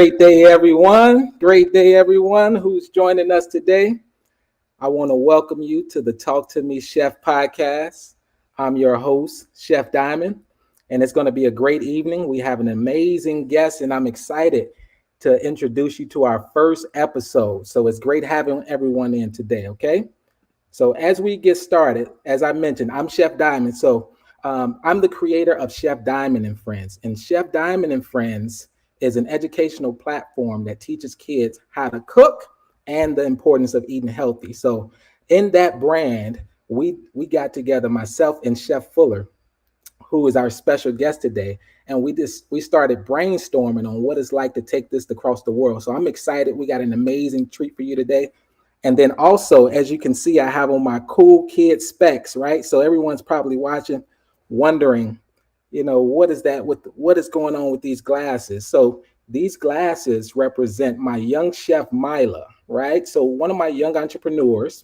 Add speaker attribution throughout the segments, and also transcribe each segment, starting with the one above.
Speaker 1: Great day, everyone. Great day, everyone who's joining us today. I want to welcome you to the Talk to Me Chef podcast. I'm your host, Chef Diamond, and it's going to be a great evening. We have an amazing guest, and I'm excited to introduce you to our first episode. So it's great having everyone in today, okay? So as we get started, as I mentioned, I'm Chef Diamond. I'm the creator of Chef Diamond and Friends. And Chef Diamond and Friends is an educational platform that teaches kids how to cook and the importance of eating healthy. So in that brand, we got together, myself and Chef Fuller, who is our special guest today, and we started brainstorming on what it's like to take this across the world. So I'm excited. We got an amazing treat for you today. And then also, as you can see, I have on my cool kid specs, right? So everyone's probably watching, wondering, what is that? What is going on with these glasses? So these glasses represent my young chef, Mila, right? So one of my young entrepreneurs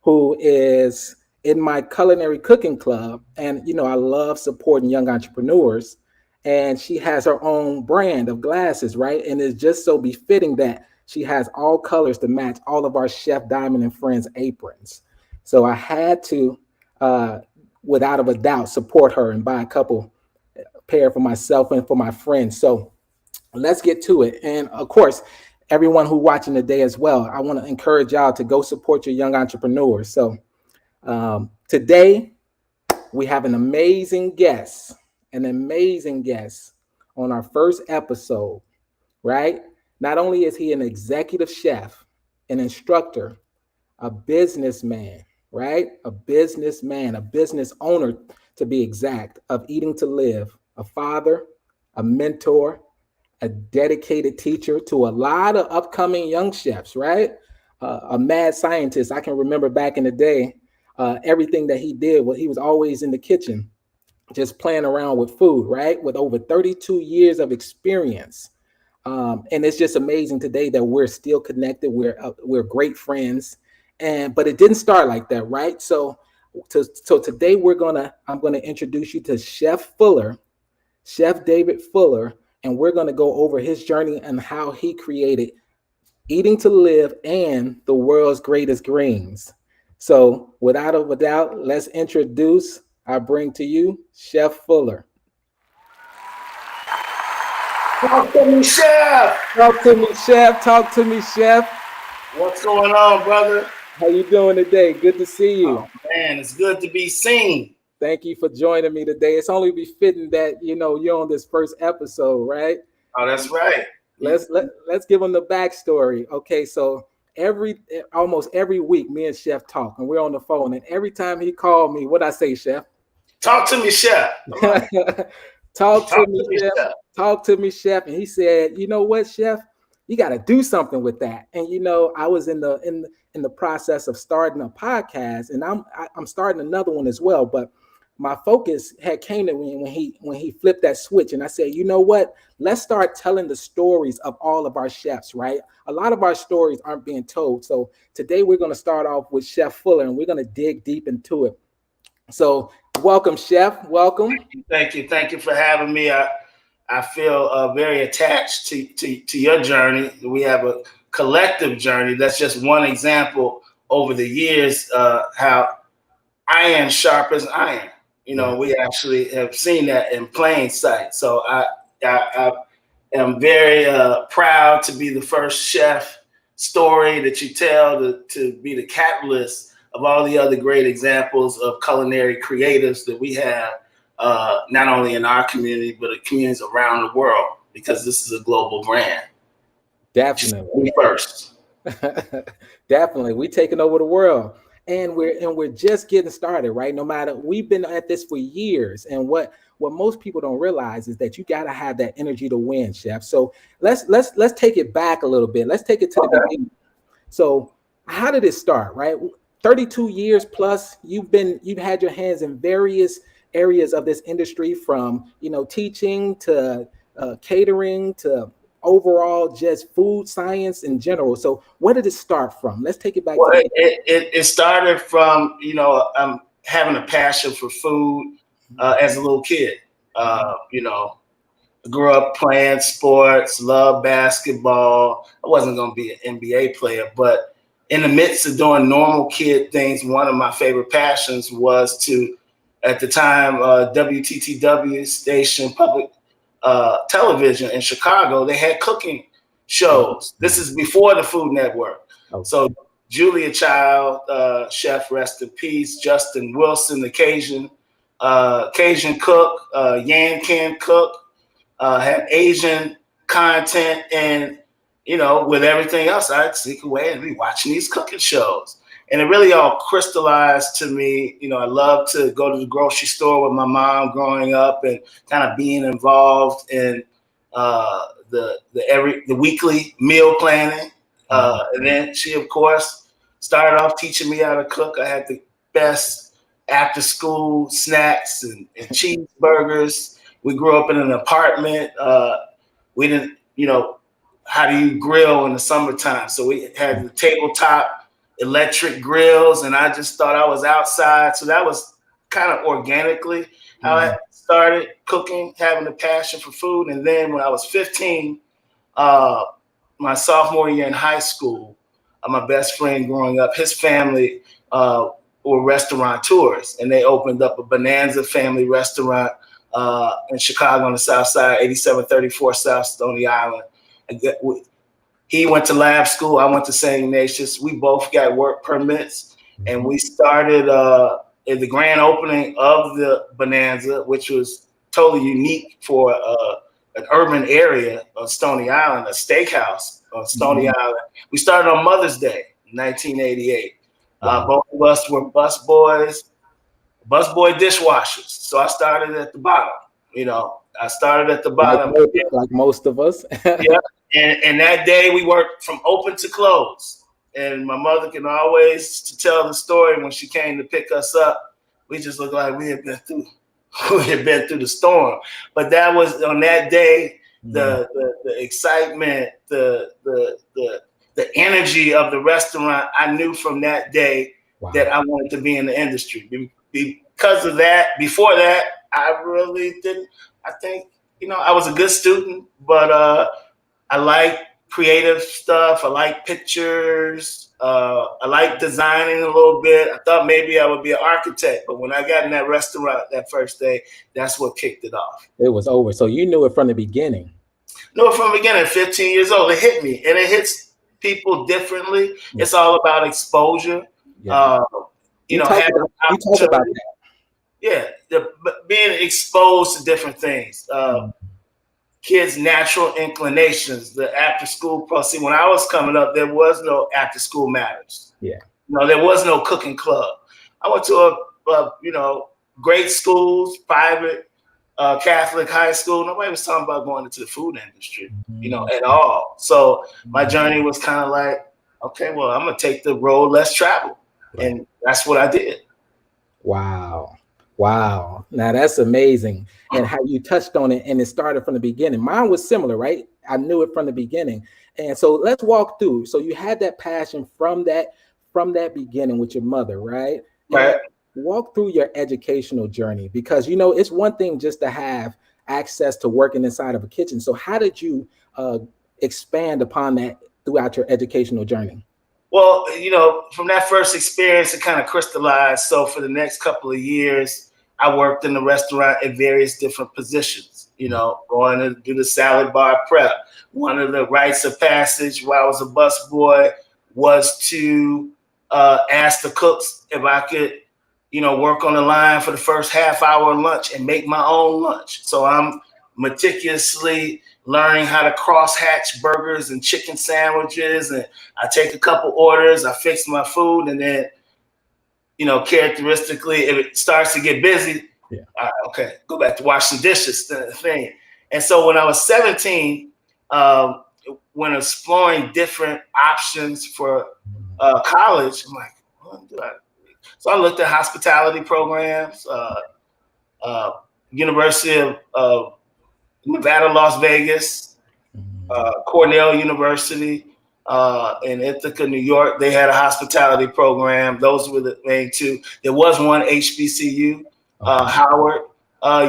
Speaker 1: who is in my culinary cooking club. And, I love supporting young entrepreneurs. And she has her own brand of glasses, right? And it's just so befitting that she has all colors to match all of our Chef Diamond and Friends aprons. So I had to, without a doubt, support her and buy a couple pair for myself and for my friends. So let's get to it. And of course, everyone who's watching today as well, I want to encourage y'all to go support your young entrepreneurs. So today we have an amazing guest on our first episode, right? Not only is he an executive chef, an instructor, a businessman, right? A businessman, a business owner to be exact, of Eating to Live, a father, a mentor, a dedicated teacher to a lot of upcoming young chefs, right? A mad scientist. I can remember back in the day, everything that he did, he was always in the kitchen, just playing around with food, right? With over 32 years of experience. And it's just amazing today that we're still connected. We're great friends, but it didn't start like that, right? So today I'm gonna introduce you to Chef Fuller, Chef David Fuller, and we're gonna go over his journey and how he created Eating to Live and the world's greatest greens. So without a doubt, let's introduce. I bring to you Chef Fuller.
Speaker 2: Talk to me, Chef.
Speaker 1: Talk to me, Chef. Talk to me, Chef.
Speaker 2: What's going on, brother?
Speaker 1: How you doing today? Good to see you.
Speaker 2: Oh, man, it's good to be seen.
Speaker 1: Thank you for joining me today. It's only befitting that you're on this first episode, right?
Speaker 2: Oh, that's right.
Speaker 1: Let's give them the backstory. Okay, so almost every week, me and Chef talk, and we're on the phone. And every time he called me, what I say, Chef?
Speaker 2: Talk to me, Chef.
Speaker 1: Talk to me, Chef. Talk to me, Chef. And he said, "You know what, Chef? You got to do something with that." And I was in the process of starting a podcast, and I'm starting another one as well. But my focus had came to me when he flipped that switch, and I said, "You know what? Let's start telling the stories of all of our chefs, right? A lot of our stories aren't being told. So today we're going to start off with Chef Fuller, and we're going to dig deep into it. So welcome, Chef. Welcome.
Speaker 2: Thank you for having me. I feel very attached to your journey. We have a collective journey. That's just one example over the years how iron sharpens iron. We actually have seen that in plain sight. So I am very proud to be the first chef story that you tell to be the catalyst of all the other great examples of culinary creatives that we have, not only in our community, but in communities around the world, because this is a global brand.
Speaker 1: Definitely.
Speaker 2: First.
Speaker 1: Definitely. We're taking over the world. And we're just getting started, right? No matter, we've been at this for years. And what most people don't realize is that you got to have that energy to win, Chef. So let's take it back a little bit. Let's take it to the beginning. So how did it start, right? 32 years plus, you've had your hands in various areas of this industry, from teaching to catering to overall just food science in general. So where did it start from? Let's take it back.
Speaker 2: Well, it started from having a passion for food as a little kid. Grew up playing sports, loved basketball. I wasn't going to be an NBA player, but in the midst of doing normal kid things, one of my favorite passions was to, at the time, WTTW station public television in Chicago, they had cooking shows. This is before the Food Network.
Speaker 1: Okay.
Speaker 2: So Julia Child, chef, rest in peace. Justin Wilson, the Cajun cook, Yan Can cook. Had Asian content, and with everything else, I'd sneak away and be watching these cooking shows. And it really all crystallized to me. I love to go to the grocery store with my mom growing up and kind of being involved in the weekly meal planning. And then she, of course, started off teaching me how to cook. I had the best after school snacks and cheeseburgers. We grew up in an apartment. We didn't, how do you grill in the summertime? So we had the tabletop electric grills, and I just thought I was outside. So that was kind of organically how I started cooking, having a passion for food. And then when I was 15, my sophomore year in high school, my best friend growing up, his family were restaurateurs, and they opened up a Bonanza family restaurant in Chicago on the South Side, 8734 South Stony Island. He went to lab school. I went to St. Ignatius. We both got work permits, and we started at the grand opening of the Bonanza, which was totally unique for an urban area of Stony Island, a steakhouse on Stony Island. We started on Mother's Day, 1988. Both of us were busboy dishwashers. So I started at the bottom. I started at the bottom.
Speaker 1: Like most of us.
Speaker 2: Yeah. And that day we worked from open to close. And my mother can always tell the story when she came to pick us up. We just looked like we had been through the storm. But that was on that day, the excitement, the energy of the restaurant. I knew from that day that I wanted to be in the industry. Because of that, before that, I really didn't. I think, I was a good student, but I like creative stuff. I like pictures. I like designing a little bit. I thought maybe I would be an architect, but when I got in that restaurant that first day, that's what kicked it off.
Speaker 1: It was over. So you knew it from the beginning.
Speaker 2: Knew it from the beginning. 15 years old, it hit me, and it hits people differently. It's all about exposure.
Speaker 1: Yeah. You talk about that.
Speaker 2: Yeah, being exposed to different things. Kids' natural inclinations, the after-school process. When I was coming up, there was no after-school matters.
Speaker 1: Yeah.
Speaker 2: There was no cooking club. I went to a great schools, private Catholic high school. Nobody was talking about going into the food industry, at all. So my journey was kind of like, okay, well, I'm going to take the road less traveled. Right. And that's what I did.
Speaker 1: Wow. Now that's amazing. And how you touched on it, and it started from the beginning. Mine was similar, right? I knew it from the beginning. And so let's walk through. So you had that passion from that beginning with your mother, right?
Speaker 2: Right.
Speaker 1: And walk through your educational journey, because it's one thing just to have access to working inside of a kitchen. So how did you expand upon that throughout your educational journey?
Speaker 2: Well, from that first experience, it kind of crystallized. So for the next couple of years, I worked in the restaurant at various different positions, going to do the salad bar prep. One of the rites of passage while I was a busboy was to ask the cooks if I could, work on the line for the first half hour of lunch and make my own lunch. So I'm meticulously learning how to cross-hatch burgers and chicken sandwiches. And I take a couple orders, I fix my food, and then, characteristically, if it starts to get busy, okay, go back to wash some dishes thing. And so when I was 17, when exploring different options for college, I'm like, what do I? So I looked at hospitality programs, University of Nevada, Las Vegas, Cornell University, in Ithaca, New York. They had a hospitality program. Those were the main two. There was one HBCU, Howard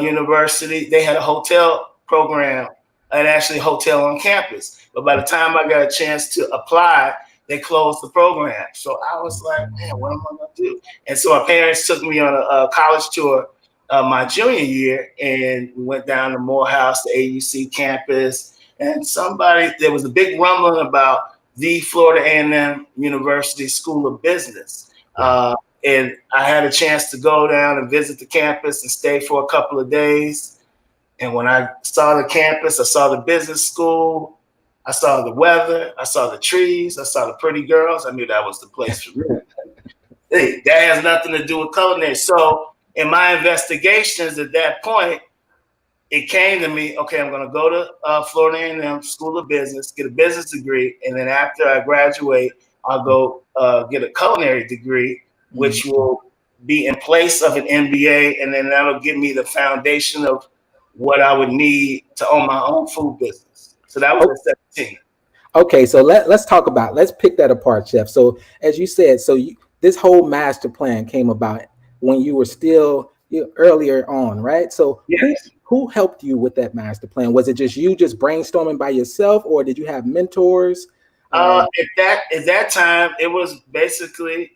Speaker 2: University. They had a hotel program at actually a hotel on campus. But by the time I got a chance to apply, they closed the program. So I was like, man, what am I going to do? And so my parents took me on a college tour my junior year, and we went down to Morehouse, the AUC campus, and there was a big rumbling about the Florida A&M University School of Business. And I had a chance to go down and visit the campus and stay for a couple of days. And when I saw the campus, I saw the business school, I saw the weather, I saw the trees, I saw the pretty girls. I knew that was the place for me. Hey, that has nothing to do with culinary. So in my investigations at that point, it came to me, okay, I'm going to go to Florida A&M School of Business, get a business degree, and then after I graduate, I'll go get a culinary degree, which will be in place of an MBA, and then that'll give me the foundation of what I would need to own my own food business. So that was at 17.
Speaker 1: Okay, so let's pick that apart, Chef. So as you said, this whole master plan came about when you were still earlier on, right? So
Speaker 2: yes.
Speaker 1: Who helped you with that master plan? Was it just you just brainstorming by yourself, or did you have mentors?
Speaker 2: At that time, it was basically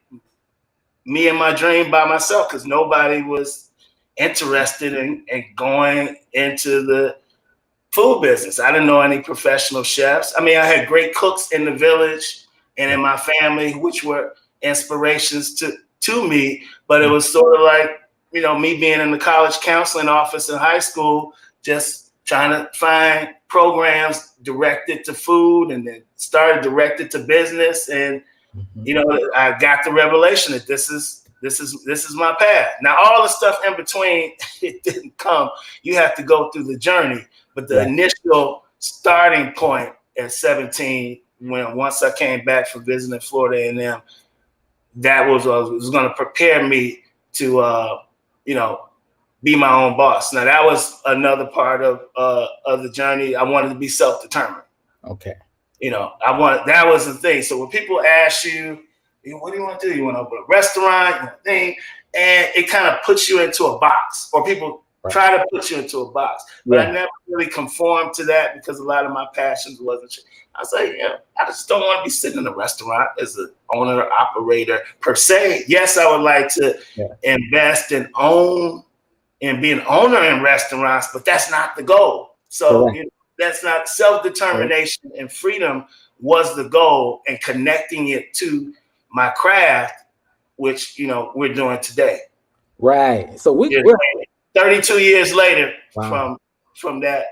Speaker 2: me and my dream by myself, because nobody was interested in going into the food business. I didn't know any professional chefs. I mean, I had great cooks in the village and in my family, which were inspirations to me, but it was sort of like, me being in the college counseling office in high school, just trying to find programs directed to food, and then started directed to business. And, I got the revelation that this is my path. Now, all the stuff in between, it didn't come. You have to go through the journey. But the initial starting point at 17, once I came back from visiting Florida A&M, that was going to prepare me to, be my own boss. Now, that was another part of the journey. I wanted to be self-determined.
Speaker 1: Okay.
Speaker 2: That was the thing. So when people ask you, what do you want to do? You want to open a restaurant? You want thing? And it kind of puts you into a box, or people try to put you into a box. But I never really conformed to that, because a lot of my passions wasn't. I was like, I just don't want to be sitting in a restaurant as an owner or operator per se. Yes, I would like to invest and own and be an owner in restaurants, but that's not the goal. So that's not self-determination and freedom was the goal, and connecting it to my craft, which, we're doing today.
Speaker 1: Right. So we're
Speaker 2: 32 years later from that,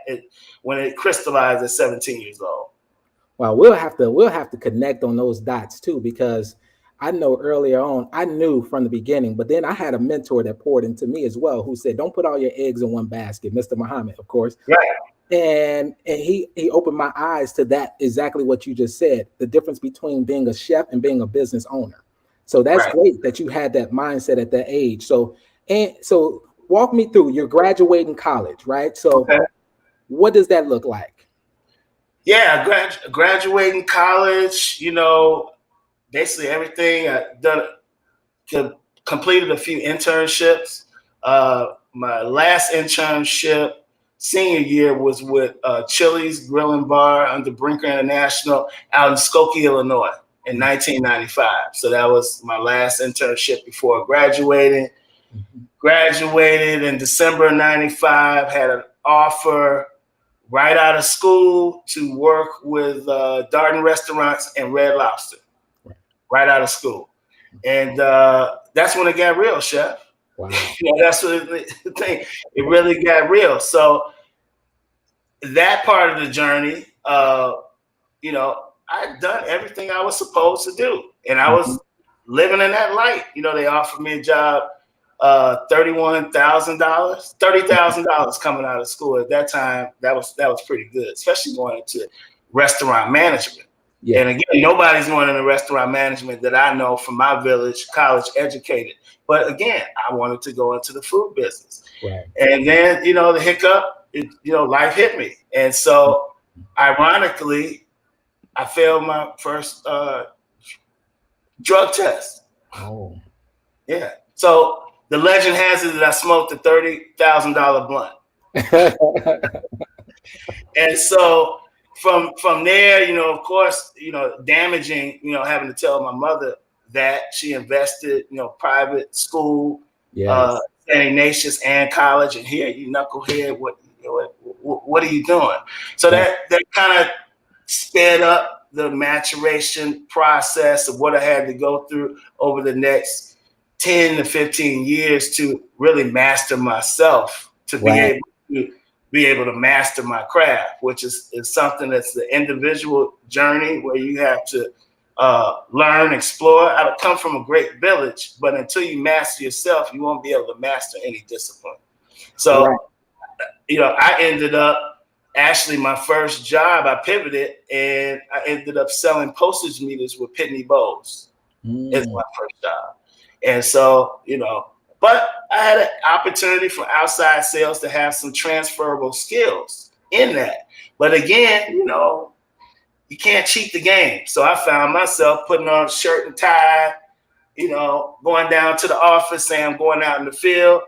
Speaker 2: when it crystallized at 17 years old.
Speaker 1: Well, we'll have to connect on those dots too, because I know earlier on, I knew from the beginning, but then I had a mentor that poured into me as well, who said, don't put all your eggs in one basket, Mr. Muhammad, of course.
Speaker 2: Right.
Speaker 1: And he opened my eyes to that, exactly what you just said, the difference between being a chef and being a business owner. So that's great that you had that mindset at that age. So walk me through, you're graduating college, right? So what does that look like?
Speaker 2: Yeah, graduating college, basically everything. Completed a few internships. My last internship senior year was with Chili's Grill and Bar under Brinker International out in Skokie, Illinois in 1995. So that was my last internship before graduating. Graduated in December of 95, had an offer right out of school to work with Darden Restaurants and Red Lobster, right out of school. And that's when it got real, Chef.
Speaker 1: Wow.
Speaker 2: That's what the thing. It really got real. So that part of the journey, I'd done everything I was supposed to do. And I was living in that light. They offered me a job, $30,000 coming out of school. At that time, that was pretty good, especially going into restaurant management. Yeah. And again, nobody's going into restaurant management that I know from my village, college educated. But again, I wanted to go into the food business. Right. And then, the hiccup, life hit me. And so ironically, I failed my first drug test.
Speaker 1: Oh.
Speaker 2: Yeah. So the legend has it that I smoked a $30,000 blunt. And so from there, of course, damaging, having to tell my mother that she invested, private school,
Speaker 1: Yes.
Speaker 2: St. Ignatius and college, and here you knucklehead, what are you doing? So
Speaker 1: Right.
Speaker 2: that kind of sped up the maturation process of what I had to go through over the next 10 to 15 years to really master myself, to
Speaker 1: Right.
Speaker 2: be able to master my craft, which is something that's the individual journey where you have to learn, explore. I come from a great village, but until you master yourself, you won't be able to master any discipline.
Speaker 1: Right.
Speaker 2: So, I ended up actually my first job, I pivoted and I ended up selling postage meters with Pitney Bowes. It's
Speaker 1: Mm.
Speaker 2: my first job. And so, but I had an opportunity for outside sales to have some transferable skills in that. But again, you can't cheat the game. So I found myself putting on a shirt and tie, going down to the office saying I'm going out in the field,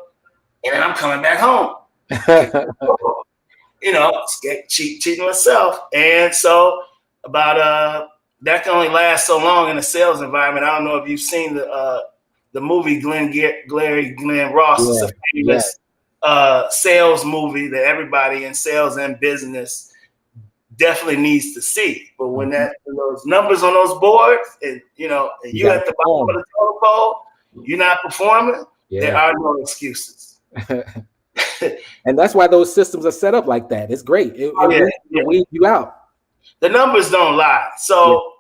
Speaker 2: and then I'm coming back home. Cheating myself. And so about that can only last so long in a sales environment. I don't know if you've seen the movie Glenn Ross. It's
Speaker 1: Yeah.
Speaker 2: a
Speaker 1: Yeah.
Speaker 2: famous sales movie that everybody in sales and business definitely needs to see. But when those numbers on those boards and you
Speaker 1: gotta
Speaker 2: at the bottom of
Speaker 1: perform.
Speaker 2: the totem pole, you're not performing, there
Speaker 1: Yeah.
Speaker 2: are no excuses.
Speaker 1: And that's why those systems are set up like that. It's great. It
Speaker 2: Yeah,
Speaker 1: weeds you out.
Speaker 2: the numbers don't lie.
Speaker 1: Yeah.
Speaker 2: So,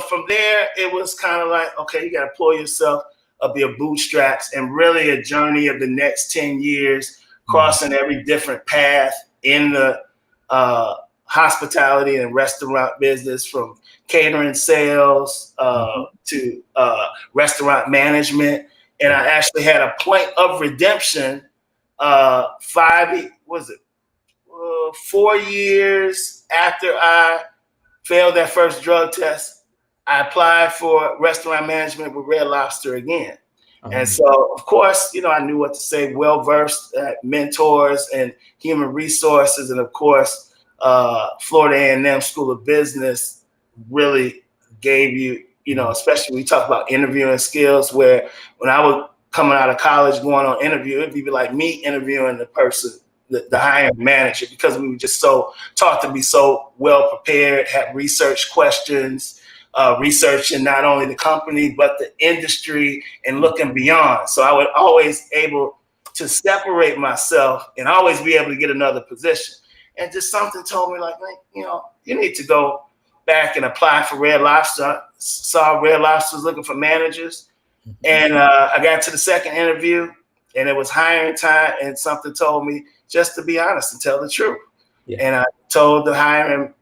Speaker 2: from there, it was kind of like, okay, you got to pull yourself up your bootstraps and really a journey of the next 10 years, crossing every different path in the hospitality and restaurant business, from catering sales to restaurant management. And I actually had a point of redemption 4 years after I failed that first drug test. I applied for restaurant management with Red Lobster again. And so, of course, I knew what to say, well-versed mentors and human resources. And of course, Florida A&M School of Business really gave you, especially when you talk about interviewing skills, where when I was coming out of college going on interview, it'd be like me interviewing the person, the hiring manager, because we were just so taught to be so well prepared, have research questions, researching not only the company but the industry and looking beyond. So I would always able to separate myself and always be able to get another position. And just something told me like, you need to go back and apply for Red Lobster. Saw Red Lobster was looking for managers, and I got to the second interview, and it was hiring time, and something told me just to be honest and tell the truth. Yeah. And I told the hiring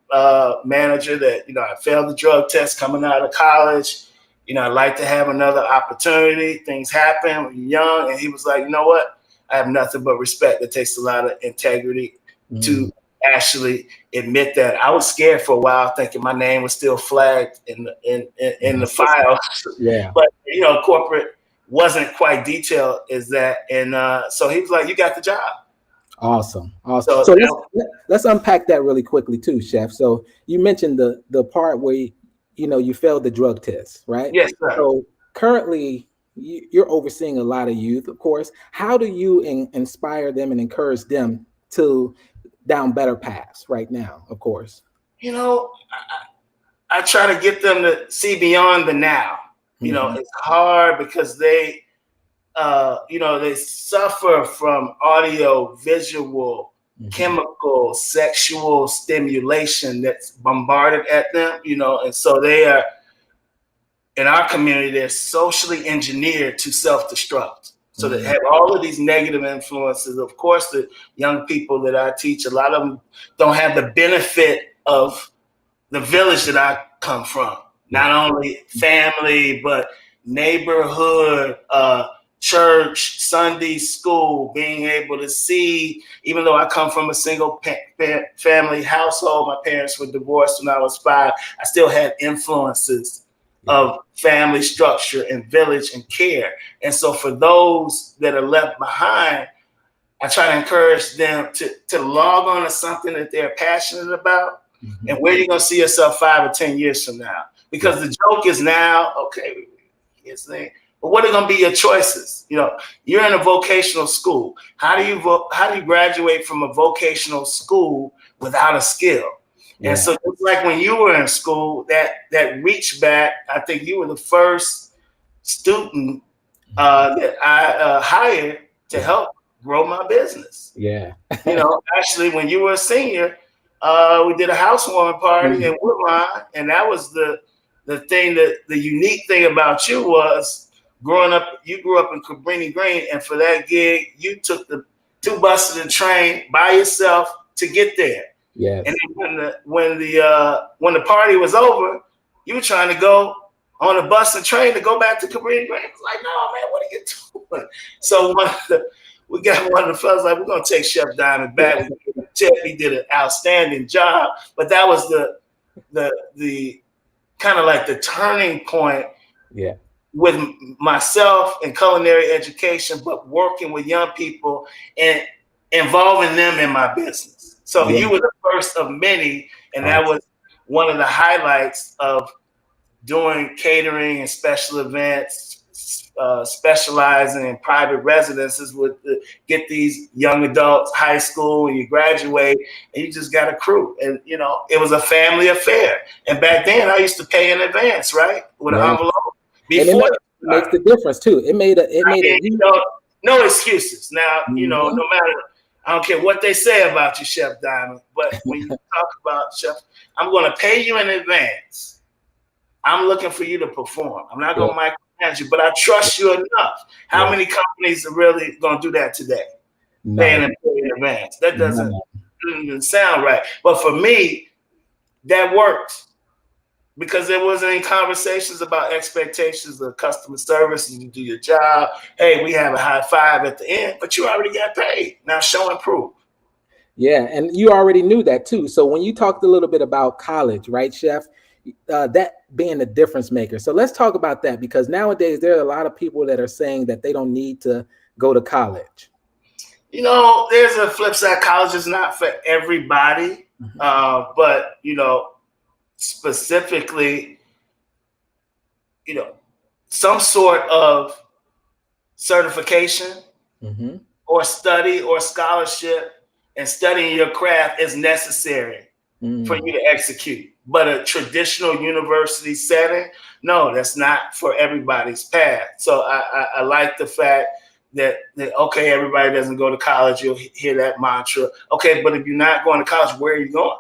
Speaker 2: manager that, I failed the drug test coming out of college. I'd like to have another opportunity. Things happen when you're young. And he was like, you know what? I have nothing but respect. It takes a lot of integrity to actually admit that. I was scared for a while, thinking my name was still flagged in the file.
Speaker 1: Yeah.
Speaker 2: But, corporate wasn't quite detailed as that. And so he was like, you got the job.
Speaker 1: Awesome. So let's unpack that really quickly too, Chef. So you mentioned the part where you failed the drug test, right?
Speaker 2: Yes, sir.
Speaker 1: So currently you're overseeing a lot of youth, of course. How do you inspire them and encourage them to down better paths right now, of course?
Speaker 2: I try to get them to see beyond the now. It's hard because they they suffer from audio, visual, chemical, sexual stimulation that's bombarded at them, and so they are, in our community, they're socially engineered to self-destruct. So they have all of these negative influences. Of course, the young people that I teach, a lot of them don't have the benefit of the village that I come from. Not only family, but neighborhood, church, Sunday school, being able to see, even though I come from a single family household, my parents were divorced when I was 5, I still had influences of family structure and village and care. And so for those that are left behind, I try to encourage them to log on to something that they're passionate about, and where you're going to see yourself 5 or 10 years from now. Because the joke is now, okay, but what are going to be your choices? You're in a vocational school. How do you graduate from a vocational school without a skill? Yeah. And so it's like when you were in school, that reach back, I think you were the first student that I hired to help grow my business.
Speaker 1: Yeah.
Speaker 2: Actually, when you were a senior, we did a housewarming party in Woodline, and that was the thing, that the unique thing about you was growing up. You grew up in Cabrini Green, and for that gig, you took the 2 buses and train by yourself to get there.
Speaker 1: Yes.
Speaker 2: And then when the party was over, you were trying to go on a bus and train to go back to Cabrini Green. It's like, no, man, what are you doing? So we got one of the fellas like, we're gonna take Chef Diamond back. He did an outstanding job, but that was the kind of like the turning point.
Speaker 1: Yeah.
Speaker 2: With myself and culinary education, but working with young people and involving them in my business. So you were the first of many, and that was one of the highlights of doing catering and special events, specializing in private residences get these young adults, high school, and you graduate, and you just got a crew. And, it was a family affair. And back then, I used to pay in advance, right? With an envelope.
Speaker 1: Before it makes the difference, too.
Speaker 2: No excuses. Now, no matter, I don't care what they say about you, Chef Diamond, but when you talk about Chef, I'm going to pay you in advance. I'm looking for you to perform. I'm not going to micromanage you, but I trust you enough. How many companies are really going to do that today? Paying and paying in advance. That doesn't sound right. But for me, that worked. Because there wasn't any conversations about expectations of customer service, and you do your job. Hey, we have a high five at the end, but you already got paid. Now show and prove.
Speaker 1: Yeah, and you already knew that too. So when you talked a little bit about college, right, Chef, that being the difference maker. So let's talk about that, because nowadays there are a lot of people that are saying that they don't need to go to college.
Speaker 2: There's a flip side. College is not for everybody, but specifically, some sort of certification or study or scholarship and studying your craft is necessary for you to execute. But a traditional university setting, no, that's not for everybody's path. So I like the fact that okay, everybody doesn't go to college. You'll hear that mantra. Okay, but if you're not going to college, where are you going?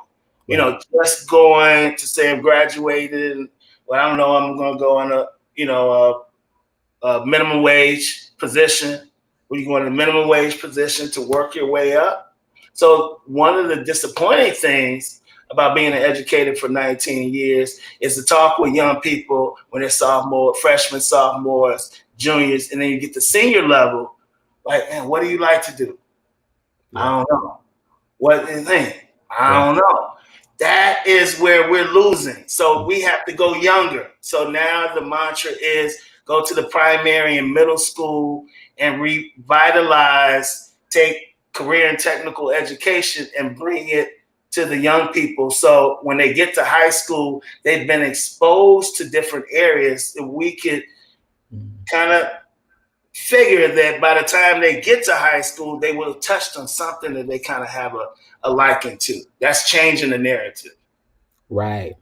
Speaker 2: Just going to say I've graduated. Well, I don't know. I'm going to go in a minimum wage position. Where you go in a minimum wage position to work your way up. So one of the disappointing things about being an educator for 19 years is to talk with young people when they're freshmen, sophomores, juniors, and then you get to senior level. Like, man, what do you like to do? Yeah. I don't know. What do you think? I don't know. That is where we're losing. So we have to go younger. So now the mantra is go to the primary and middle school and revitalize, take career and technical education and bring it to the young people. So when they get to high school, they've been exposed to different areas that we could kind of figure that by the time they get to high school, they will have touched on something that they kind of have a liking to. That's changing the narrative.
Speaker 1: Right.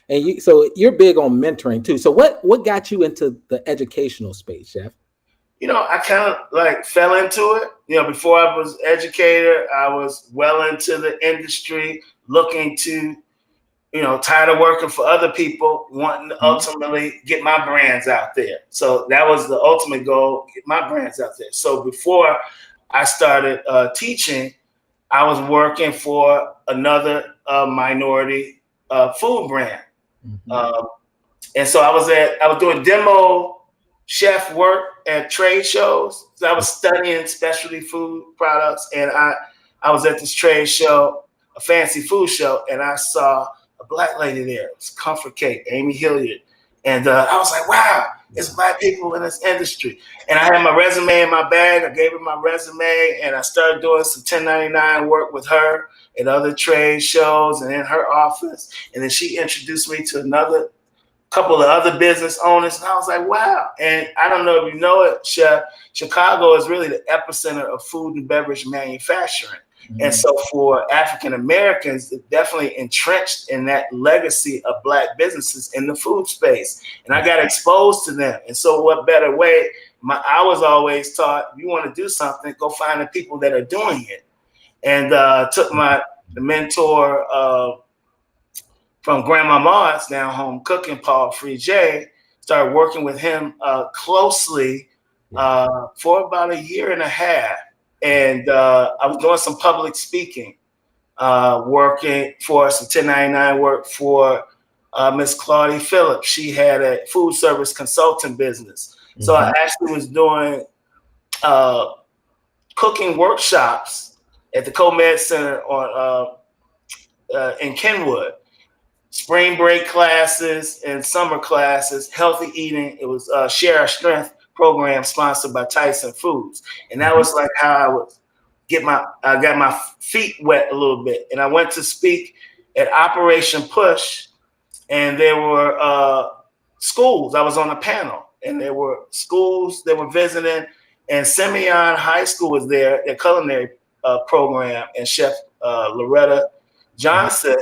Speaker 1: And so you're big on mentoring too. So what got you into the educational space, Chef?
Speaker 2: I kind of fell into it. Before I was educator, I was well into the industry, looking to, tired of working for other people, wanting to ultimately get my brands out there. So that was the ultimate goal, get my brands out there. So before I started teaching, I was working for another minority food brand. And so I was doing demo chef work at trade shows. So I was studying specialty food products, and I was at this trade show, a fancy food show, and I saw a Black lady there. It was Comfort Cake, Amy Hilliard. And I was like, wow, It's Black people in this industry. And I had my resume in my bag. I gave her my resume, and I started doing some 1099 work with her at other trade shows and in her office. And then she introduced me to another couple of other business owners, and I was like, wow. And I don't know if you know it, Chef, Chicago is really the epicenter of food and beverage manufacturing. Mm-hmm. And so for African Americans, it's definitely entrenched in that legacy of Black businesses in the food space. And I got exposed to them. And so what better way? I was always taught, if you want to do something, go find the people that are doing it. And took the mentor from Grandma Maud's down home cooking, Paul Free-J, started working with him closely for about a year and a half. And I was doing some public speaking, working for some 1099 work for Miss Claudia Phillips. She had a food service consulting business. Mm-hmm. So I actually was doing cooking workshops at the CoMed Center in Kenwood. Spring break classes and summer classes, healthy eating. It was a Share Our Strength program sponsored by Tyson Foods. And that was like how I would I got my feet wet a little bit. And I went to speak at Operation Push, and there were schools. I was on a panel, and there were schools that were visiting, and Simeon High School was there, their culinary program, and Chef Loretta Johnson,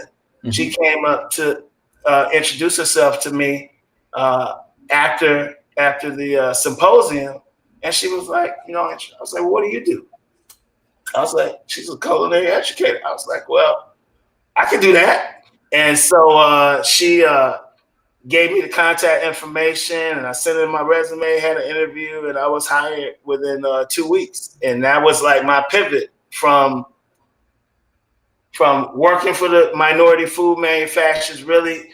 Speaker 2: she came up to introduce herself to me after the symposium, and she was like, I was like, well, what do you do? I was like, she's a culinary educator. I was like, well, I can do that. And so she gave me the contact information, and I sent in my resume, had an interview, and I was hired within 2 weeks. And that was like my pivot from working for the minority food manufacturers, really,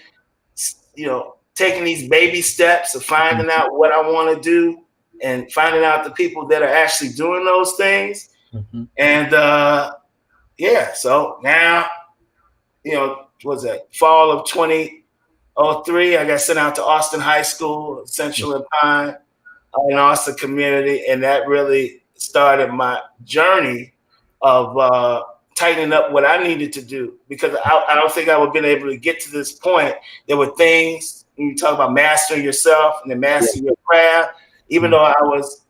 Speaker 2: taking these baby steps of finding out what I want to do and finding out the people that are actually doing those things. Mm-hmm. And so now, was that fall of 2003, I got sent out to Austin High School, Central and Pine, in Austin community. And that really started my journey of tightening up what I needed to do, because I don't think I would have been able to get to this point. There were things, when you talk about mastering yourself and then mastering your craft, even though I was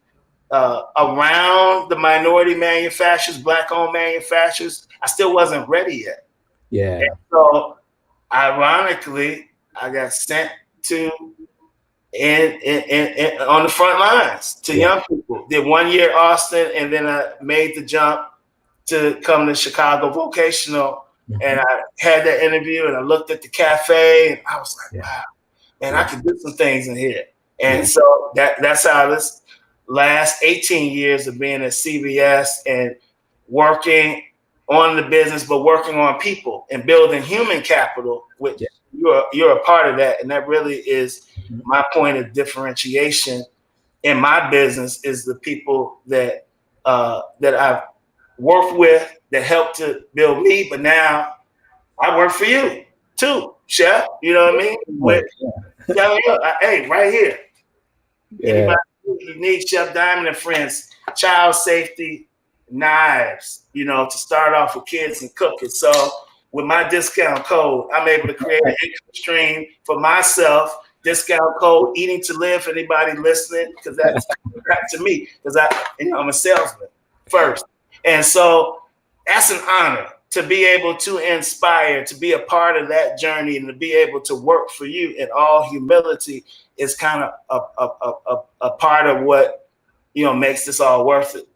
Speaker 2: around the minority manufacturers, Black-owned manufacturers, I still wasn't ready yet.
Speaker 1: Yeah.
Speaker 2: And so, ironically, I got sent to on the front lines to young people. Did 1 year Austin, and then I made the jump to come to Chicago Vocational, and I had that interview, and I looked at the cafe, and I was like, wow, man, I can do some things in here. And so that's how this last 18 years of being at CBS and working on the business, but working on people and building human capital, which you're a part of that. And that really is my point of differentiation in my business, is the people that I've worked with that helped to build me, but now I work for you too, Chef. You know what I mean? Hey, right here. Anybody you need, Chef Diamond and Friends, child safety knives, to start off with kids and cooking. So with my discount code, I'm able to create an income stream for myself. Discount code Eating to Live for anybody listening, because that's back to me, because I'm a salesman first. And so that's an honor to be able to inspire, to be a part of that journey, and to be able to work for you in all humility is kind of a part of what, makes this all worth it.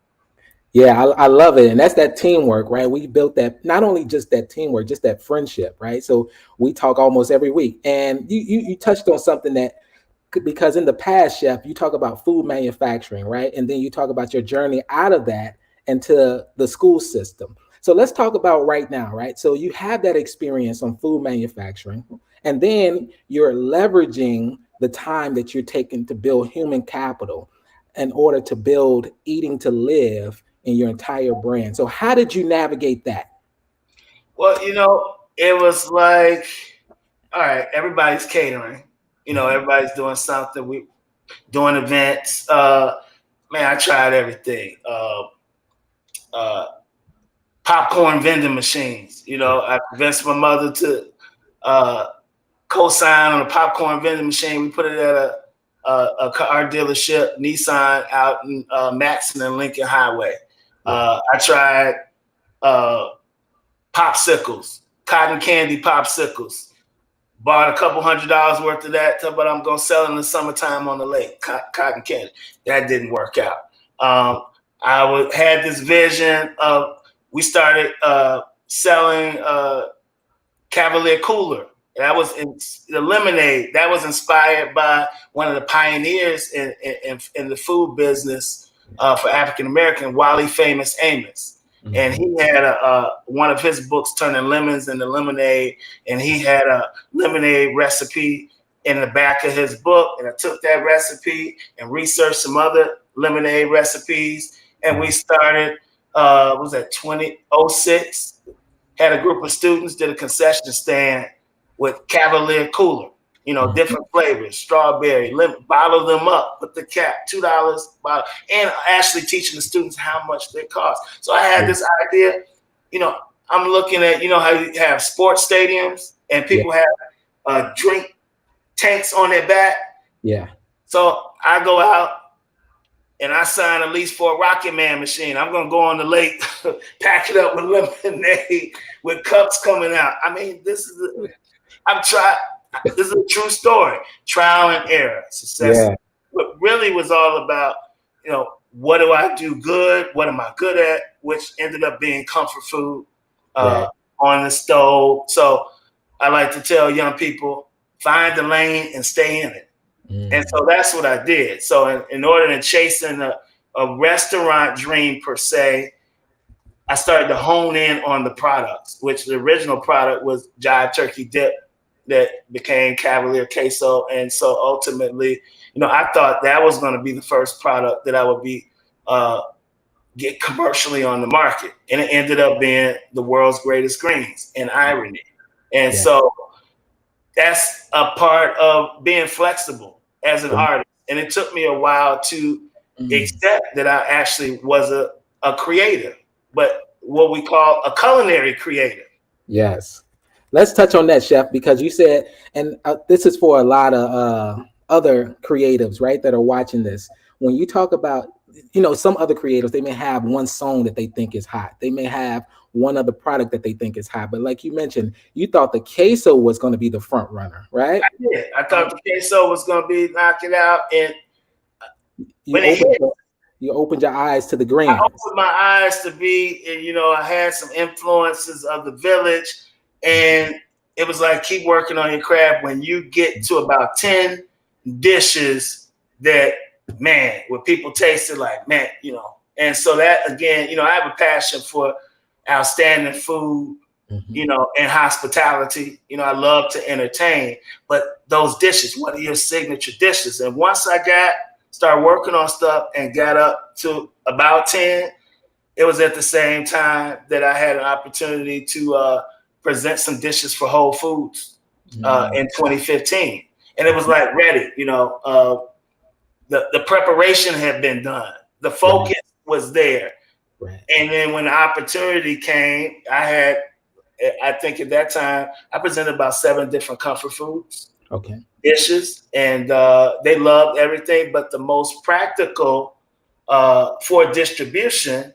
Speaker 1: Yeah, I love it. And that's that teamwork, right? We built that, not only just that teamwork, just that friendship, right? So we talk almost every week. And you touched on something that, because in the past, Chef, you talk about food manufacturing, right? And then you talk about your journey out of that into the school system. So let's talk about right now, right? So you have that experience on food manufacturing, and then you're leveraging the time that you're taking to build human capital in order to build Eating to Live in your entire brand. So how did you navigate that?
Speaker 2: Well, it was like, all right, everybody's catering, everybody's doing something. doing events. Man, I tried everything. Popcorn vending machines. I convinced my mother to co-sign on a popcorn vending machine. We put it at a car dealership, Nissan, out in Matson and Lincoln Highway. I tried popsicles, cotton candy popsicles. Bought a couple $100 worth of that, but I'm going to sell it in the summertime on the lake, cotton candy. That didn't work out. Had this vision of, we started selling Cavalier Cooler. That was the lemonade. That was inspired by one of the pioneers in the food business for African American, Wally Famous Amos. Mm-hmm. And he had one of his books, Turning Lemons into Lemonade, and he had a lemonade recipe in the back of his book. And I took that recipe and researched some other lemonade recipes, and we started. Was that 2006? Had a group of students, did a concession stand with Cavalier Cooler, different flavors, strawberry, lemon, bottle them up, put the cap, $2 bottle, and actually teaching the students how much they cost. So I had this idea, I'm looking at, how you have sports stadiums and people have drink tanks on their back. Yeah. So I go out and I sign a lease for a Rocket Man machine. I'm going to go on the lake, pack it up with lemonade, with cups coming out. I mean, this is a true story. Trial and error, success. Yeah. What really was all about, what do I do good? What am I good at? Which ended up being comfort food on the stove. So I like to tell young people, find the lane and stay in it. And so that's what I did. So in order to chase in a restaurant dream per se, I started to hone in on the products, which the original product was Jive Turkey Dip that became Cavalier Queso. And so ultimately, I thought that was going to be the first product that I would be get commercially on the market. And it ended up being the world's greatest greens, in irony. And so that's a part of being flexible as an artist. And it took me a while to accept that I actually was a creator, but what we call a culinary creator.
Speaker 1: Yes. Let's touch on that, Chef, because you said, and this is for a lot of other creatives, right, that are watching this. When you talk about, some other creators, they may have one song that they think is hot. They may have one other product that they think is hot. But like you mentioned, you thought the queso was going to be the front runner, right?
Speaker 2: I did. I thought the queso was going to be knock it out. And
Speaker 1: you opened your eyes to the greens.
Speaker 2: I opened my eyes to be, and I had some influences of the village. And it was like, keep working on your craft. When you get to about 10 dishes that, man, where people taste it like, man, And so that, again, I have a passion for outstanding food, and hospitality. I love to entertain. But those dishes, what are your signature dishes? And once I started working on stuff and got up to about 10, it was at the same time that I had an opportunity to present some dishes for Whole Foods in 2015. And it was like ready, the preparation had been done. The focus was there. Right. And then when the opportunity came, I think at that time, I presented about 7 different comfort foods, dishes, and they loved everything. But the most practical for distribution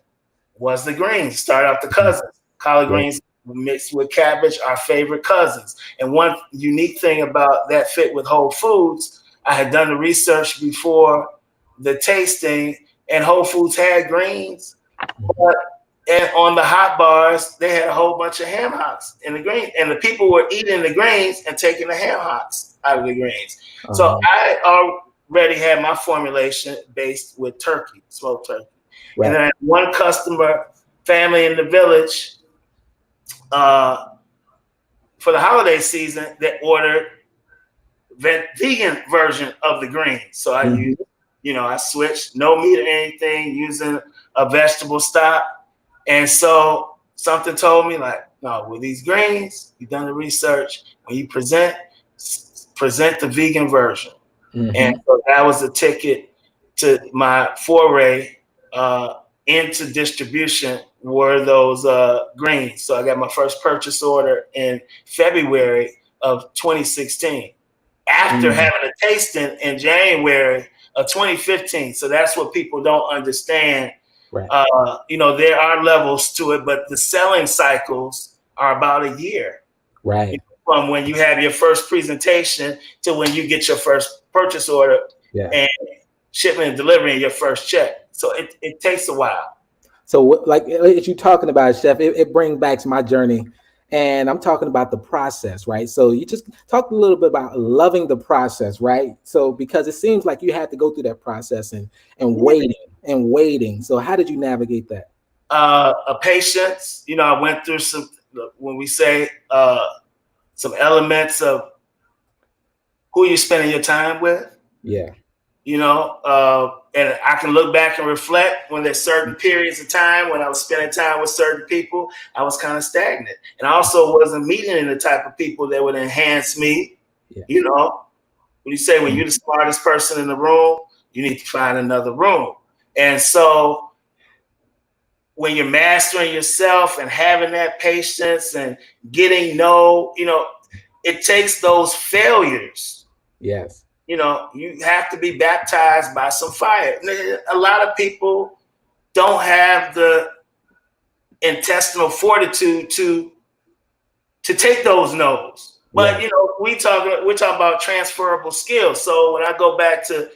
Speaker 2: was the greens. Start out the cousins, collard greens mixed with cabbage, our favorite cousins. And one unique thing about that fit with Whole Foods, I had done the research before the tasting, and Whole Foods had greens, but on the hot bars, they had a whole bunch of ham hocks in the greens, and the people were eating the greens and taking the ham hocks out of the greens. So I already had my formulation based with turkey, smoked turkey. Right. And then I had one customer, family in the village, for the holiday season, that ordered the vegan version of the greens. So I used, I switched, no meat or anything, using a vegetable stock. And so something told me, like, no, with these greens, you've done the research. When you present the vegan version. And so that was the ticket to my foray into distribution were those greens. So I got my first purchase order in February of 2016 after having a tasting in January of 2015. So that's what people don't understand.
Speaker 1: Right.
Speaker 2: There are levels to it, but the selling cycles are about a year.
Speaker 1: Right.
Speaker 2: From when you have your first presentation to when you get your first purchase order and shipment and delivery and your first check. So it takes a while.
Speaker 1: So like as you talking about, Chef, it brings back to my journey. And I'm talking about the process, right? So you just talked a little bit about loving the process, right? So because it seems like you had to go through that process and waiting. So how did you navigate that?
Speaker 2: A patience. I went through some, when we say some elements of who you're spending your time with.
Speaker 1: Yeah.
Speaker 2: And I can look back and reflect when there's certain periods of time when I was spending time with certain people, I was kind of stagnant. And I also wasn't meeting the type of people that would enhance me. Yeah. When you say when you're the smartest person in the room, you need to find another room. And so when you're mastering yourself and having that patience and getting it takes those failures.
Speaker 1: Yes.
Speaker 2: You have to be baptized by some fire. A lot of people don't have the intestinal fortitude to take those no's. But we're talking about transferable skills. So when I go back to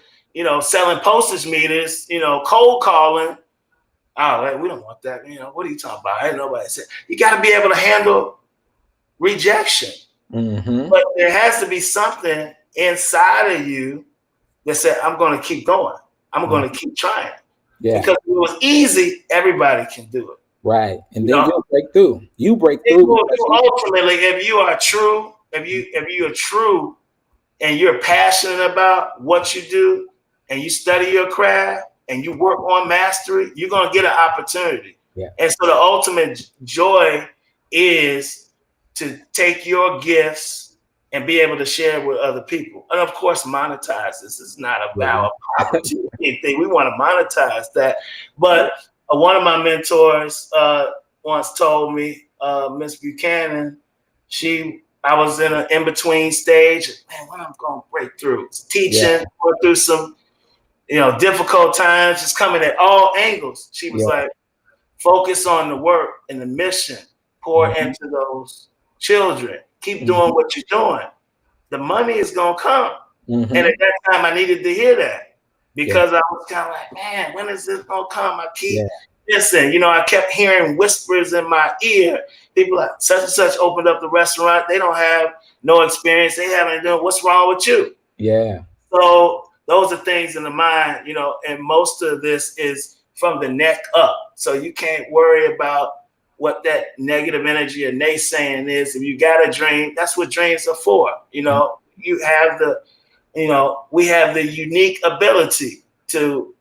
Speaker 2: selling postage meters, cold calling, we don't want that. What are you talking about? Ain't nobody said. You got to be able to handle rejection. But there has to be something inside of you that said, I'm going to keep going. I'm going to keep trying. Yeah. Because if it was easy, everybody can do it.
Speaker 1: Right. And then you'll break through. You break through.
Speaker 2: Ultimately, if you are true, if you are true and you're passionate about what you do and you study your craft and you work on mastery, you're going to get an opportunity. Yeah. And so the ultimate joy is to take your gifts and be able to share with other people. And of course, monetize. This is not about opportunity thing. We want to monetize that. But one of my mentors once told me, Miss Buchanan, I was in an in-between stage. Man, when I'm going to break through. Teaching, going through some, difficult times, just coming at all angles. She was like, focus on the work and the mission. Pour into those children. Keep doing what you're doing. The money is going to come. And at that time, I needed to hear that because I was kind of like, man, when is this going to come? I keep listening. I kept hearing whispers in my ear. People like, such and such opened up the restaurant. They don't have no experience. They haven't done. What's wrong with you? Yeah. So those are things in the mind, and most of this is from the neck up. So you can't worry about what that negative energy or naysaying is. If you got a dream, that's what dreams are for. You have we have the unique ability to,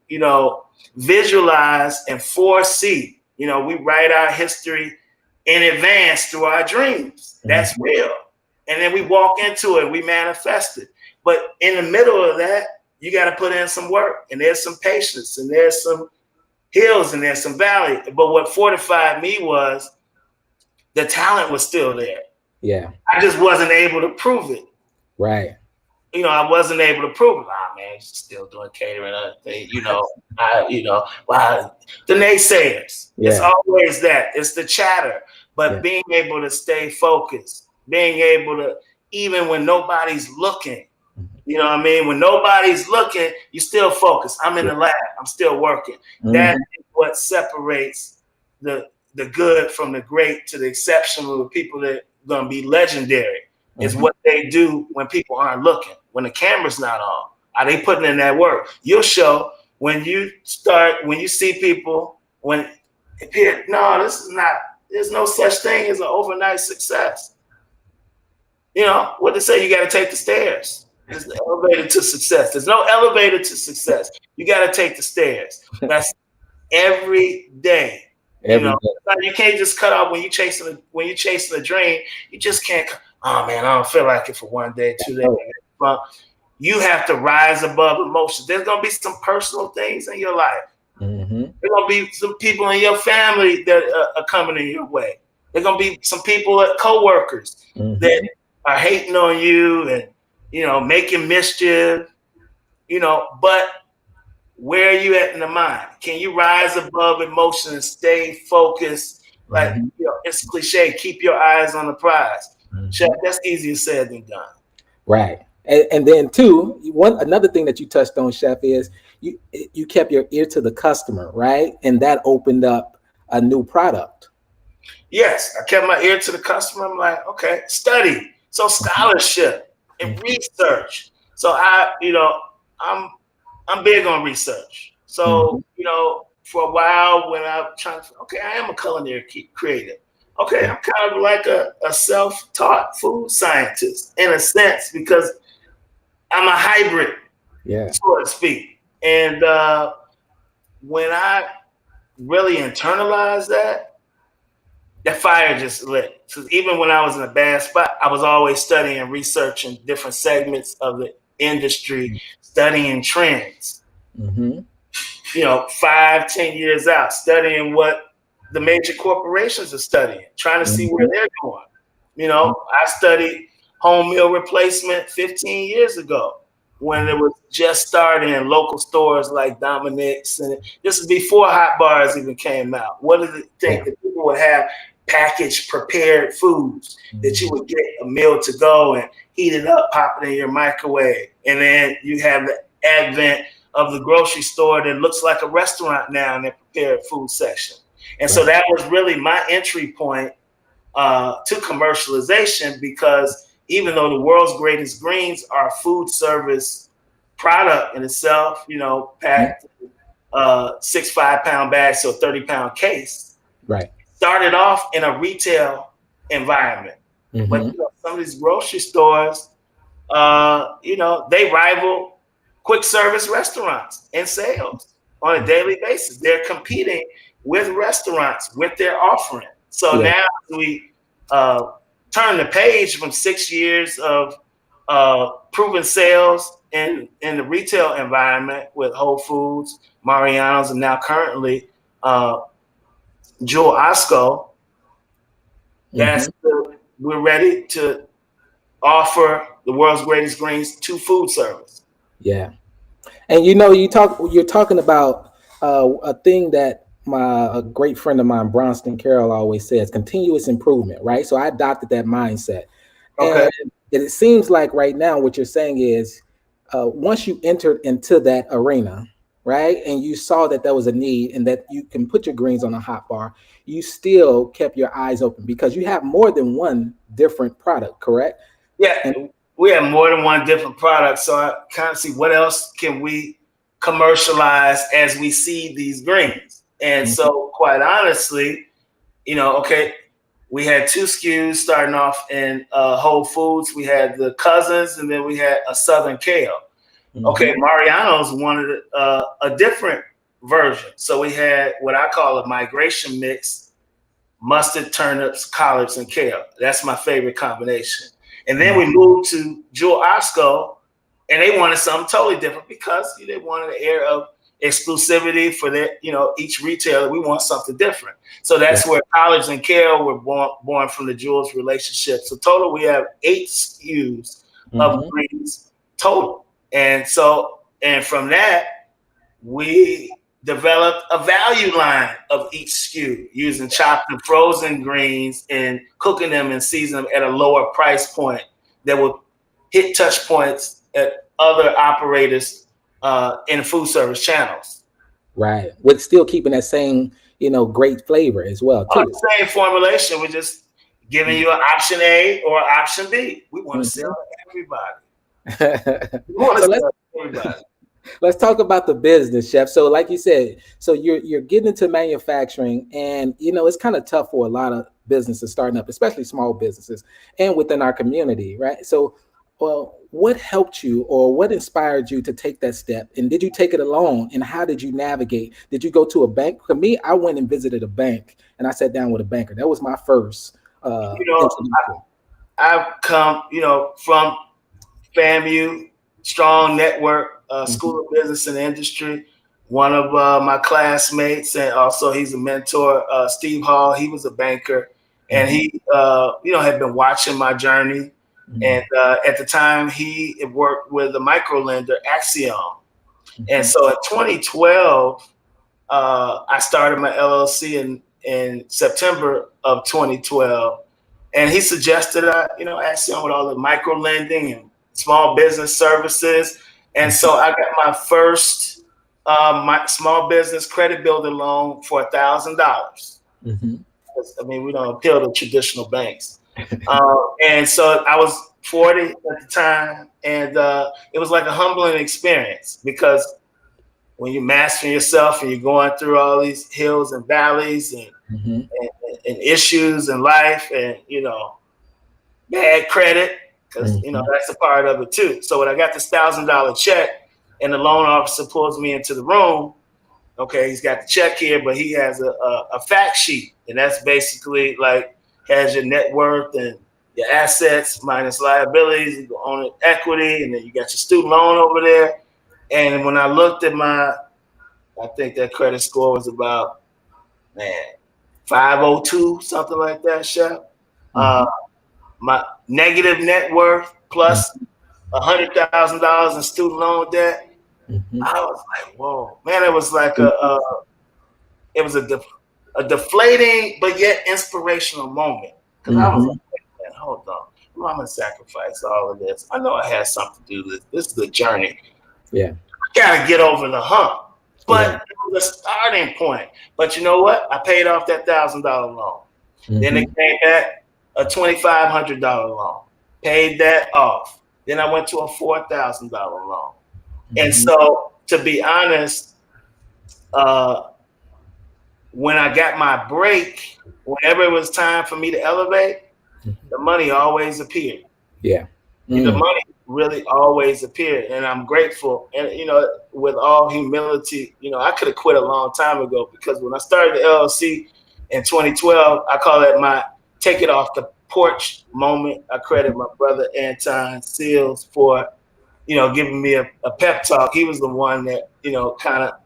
Speaker 2: visualize and foresee. We write our history in advance through our dreams. That's real. And then we walk into it, we manifest it. But in the middle of that, you got to put in some work, and there's some patience, and there's some hills and there's some valley. But what fortified me was the talent was still there. Yeah. I just wasn't able to prove it. Right. I wasn't able to prove it. Man, still doing catering. The naysayers. Yeah. It's always that. It's the chatter. But being able to stay focused, being able to, even when nobody's looking, when nobody's looking, you still focus. I'm in the lab. I'm still working. That is what separates the good from the great to the exceptional. The people that are going to be legendary is what they do when people aren't looking, when the camera's not on. Are they putting in that work? You'll show when you see people, there's no such thing as an overnight success. What they say, you got to take the stairs. There's the elevator to success. There's no elevator to success. You got to take the stairs. That's every day. You can't just cut off when you're chasing a dream. You just can't. Oh man, I don't feel like it for one day, 2 days. But you have to rise above emotions. There's going to be some personal things in your life.
Speaker 1: Mm-hmm.
Speaker 2: There's going to be some people in your family that are coming in your way. There's going to be some people, co-workers,
Speaker 1: Mm-hmm.
Speaker 2: that are hating on you and, making mischief, but where are you at in the mind? Can you rise above emotion and stay focused? Like,
Speaker 1: Mm-hmm.
Speaker 2: it's cliche, keep your eyes on the prize. Chef,
Speaker 1: Mm-hmm.
Speaker 2: that's easier said than done.
Speaker 1: Right. And then two, another thing that you touched on, Chef, is you kept your ear to the customer, right? And that opened up a new product.
Speaker 2: Yes, I kept my ear to the customer. I'm like, okay, study. So scholarship and
Speaker 1: Mm-hmm.
Speaker 2: research. So I'm big on research.
Speaker 1: Mm-hmm.
Speaker 2: So, for a while when I'm trying to, okay, I am a culinary creative. Okay, I'm kind of like a self-taught food scientist in a sense because I'm a hybrid,
Speaker 1: Yeah.
Speaker 2: so to speak. And when I really internalized that fire just lit. So even when I was in a bad spot, I was always studying and researching different segments of the industry, studying trends.
Speaker 1: Mm-hmm.
Speaker 2: 5-10 years out, studying what the major corporations are studying, trying to see where
Speaker 1: Mm-hmm.
Speaker 2: they're going. I studied home meal replacement 15 years ago when it was just starting in local stores like Dominic's, and this is before hot bars even came out. What did it think that people would have packaged prepared foods that you would get a meal to go and heat it up, pop it in your microwave, and then you have the advent of the grocery store that looks like a restaurant now in their prepared food section. And so that was really my entry point to commercialization, because even though the world's greatest greens are a food service product in itself, packed 6 5-pound bags, so a 30-pound case,
Speaker 1: Right.
Speaker 2: started off in a retail environment.
Speaker 1: Mm-hmm.
Speaker 2: But some of these grocery stores, they rival quick service restaurants in sales on a daily basis. They're competing with restaurants with their offering. So now we turn the page from 6 years of proven sales in the retail environment with Whole Foods, Mariano's, and now currently Jewel Osco. We're ready to offer the world's greatest greens to food service.
Speaker 1: Yeah. And you're talking about a thing that a great friend of mine, Bronston Carroll, always says: continuous improvement, right? So I adopted that mindset.
Speaker 2: Okay.
Speaker 1: And it seems like right now what you're saying is once you entered into that arena, right, and you saw that there was a need and that you can put your greens on a hot bar, you still kept your eyes open because you have more than one different product, correct?
Speaker 2: Yeah,
Speaker 1: And
Speaker 2: we have more than one different product. So I kind of see what else can we commercialize as we see these greens. And so quite honestly, okay, we had 2 SKUs starting off in Whole Foods. We had the Cousins, and then we had a Southern Kale. Okay, Mariano's wanted a different version. So we had what I call a migration mix: mustard, turnips, collards, and kale. That's my favorite combination. And then we moved to Jewel Osco, and they wanted something totally different because they wanted an air of exclusivity for their, each retailer. We want something different. So that's where collards and kale were born from the Jewel's relationship. So total, we have 8 SKUs of greens total. And from that, we developed a value line of each SKU using chopped and frozen greens and cooking them and seasoning them at a lower price point that would hit touch points at other operators in food service channels.
Speaker 1: right, with still keeping that same great flavor as well too.
Speaker 2: The same formulation. We're just giving you an option A or option B. We want to sell to everybody. We want to sell to everybody.
Speaker 1: Let's talk about the business, Chef. So, like you said, so you're getting into manufacturing, and it's kind of tough for a lot of businesses starting up, especially small businesses, and within our community, right? So, well, what helped you, or what inspired you to take that step? And did you take it alone? And how did you navigate? Did you go to a bank? For me, I went and visited a bank, and I sat down with a banker. That was my first.
Speaker 2: I've come, from FAMU strong network, School of Business and Industry. One of my classmates, and also he's a mentor, Steve Hall. He was a banker, and he, had been watching my journey. And at the time, he worked with a micro lender, Axiom. And so in 2012, I started my LLC in September of 2012. And he suggested Axiom with all the micro lending and small business services. And so I got my first my small business credit builder loan for $1,000. I mean, we don't appeal to traditional banks. And so I was 40 at the time, and it was like a humbling experience because when you're mastering yourself and you're going through all these hills and valleys and issues in life, and bad credit, because that's a part of it too. So when I got this $1,000 check, and the loan officer pulls me into the room, okay, he's got the check here, but he has a fact sheet, and that's basically like has your net worth and your assets minus liabilities, you own equity, and then you got your student loan over there. And when I looked at I think that credit score was about 502, something like that, Chef. My negative net worth plus $100,000 in student loan debt. I was like, whoa, man! It was like a deflating but yet inspirational moment, because I was like, man, hold on, I'm gonna sacrifice all of this. I know I had something to do with this. This is the journey. Yeah, I gotta get over the hump. But it was a starting point. But you know what? I paid off that $1,000 loan. Then it came back a $2,500 loan. Paid that off. Then I went to a $4,000 loan. And so, to be honest, when I got my break, whenever it was time for me to elevate, the money always appeared. Yeah. The money really always appeared. And I'm grateful. And, with all humility, I could have quit a long time ago, because when I started the LLC in 2012, I call it my take it off the porch moment. I credit my brother Anton Seals for giving me a pep talk. He was the one that, kind of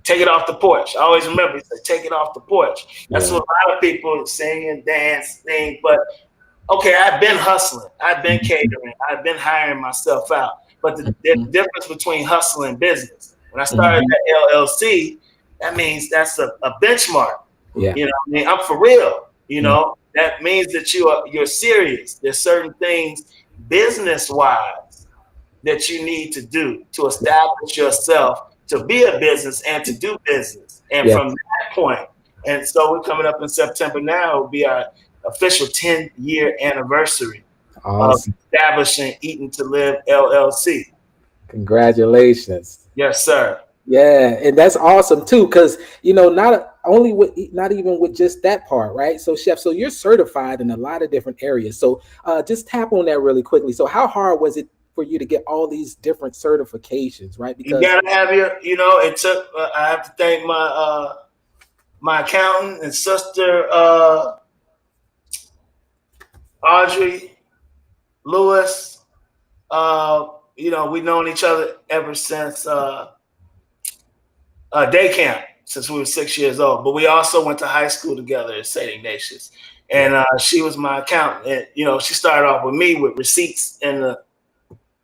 Speaker 2: take it off the porch. I always remember he said, take it off the porch. That's what a lot of people sing and dance, thing. But okay, I've been hustling. I've been catering. I've been hiring myself out. But the difference between hustle and business. When I started that LLC, that means that's a benchmark. Yeah. I'm for real. That means that you're serious. There's certain things business-wise that you need to do to establish yourself to be a business and to do business. And from that point, and so we're coming up in September now, it will be our official 10-year anniversary of establishing Eating to Live LLC.
Speaker 1: Congratulations.
Speaker 2: Yes, sir.
Speaker 1: Yeah, and that's awesome too, because not even with just that part, right? So, Chef, so you're certified in a lot of different areas. So, just tap on that really quickly. So, how hard was it for you to get all these different certifications, right? Because
Speaker 2: you gotta have it took. I have to thank my accountant and sister, Audrey Lewis. We've known each other ever since day camp, since we were 6 years old. But we also went to high school together at St. Ignatius. And she was my accountant. And, she started off with me with receipts in the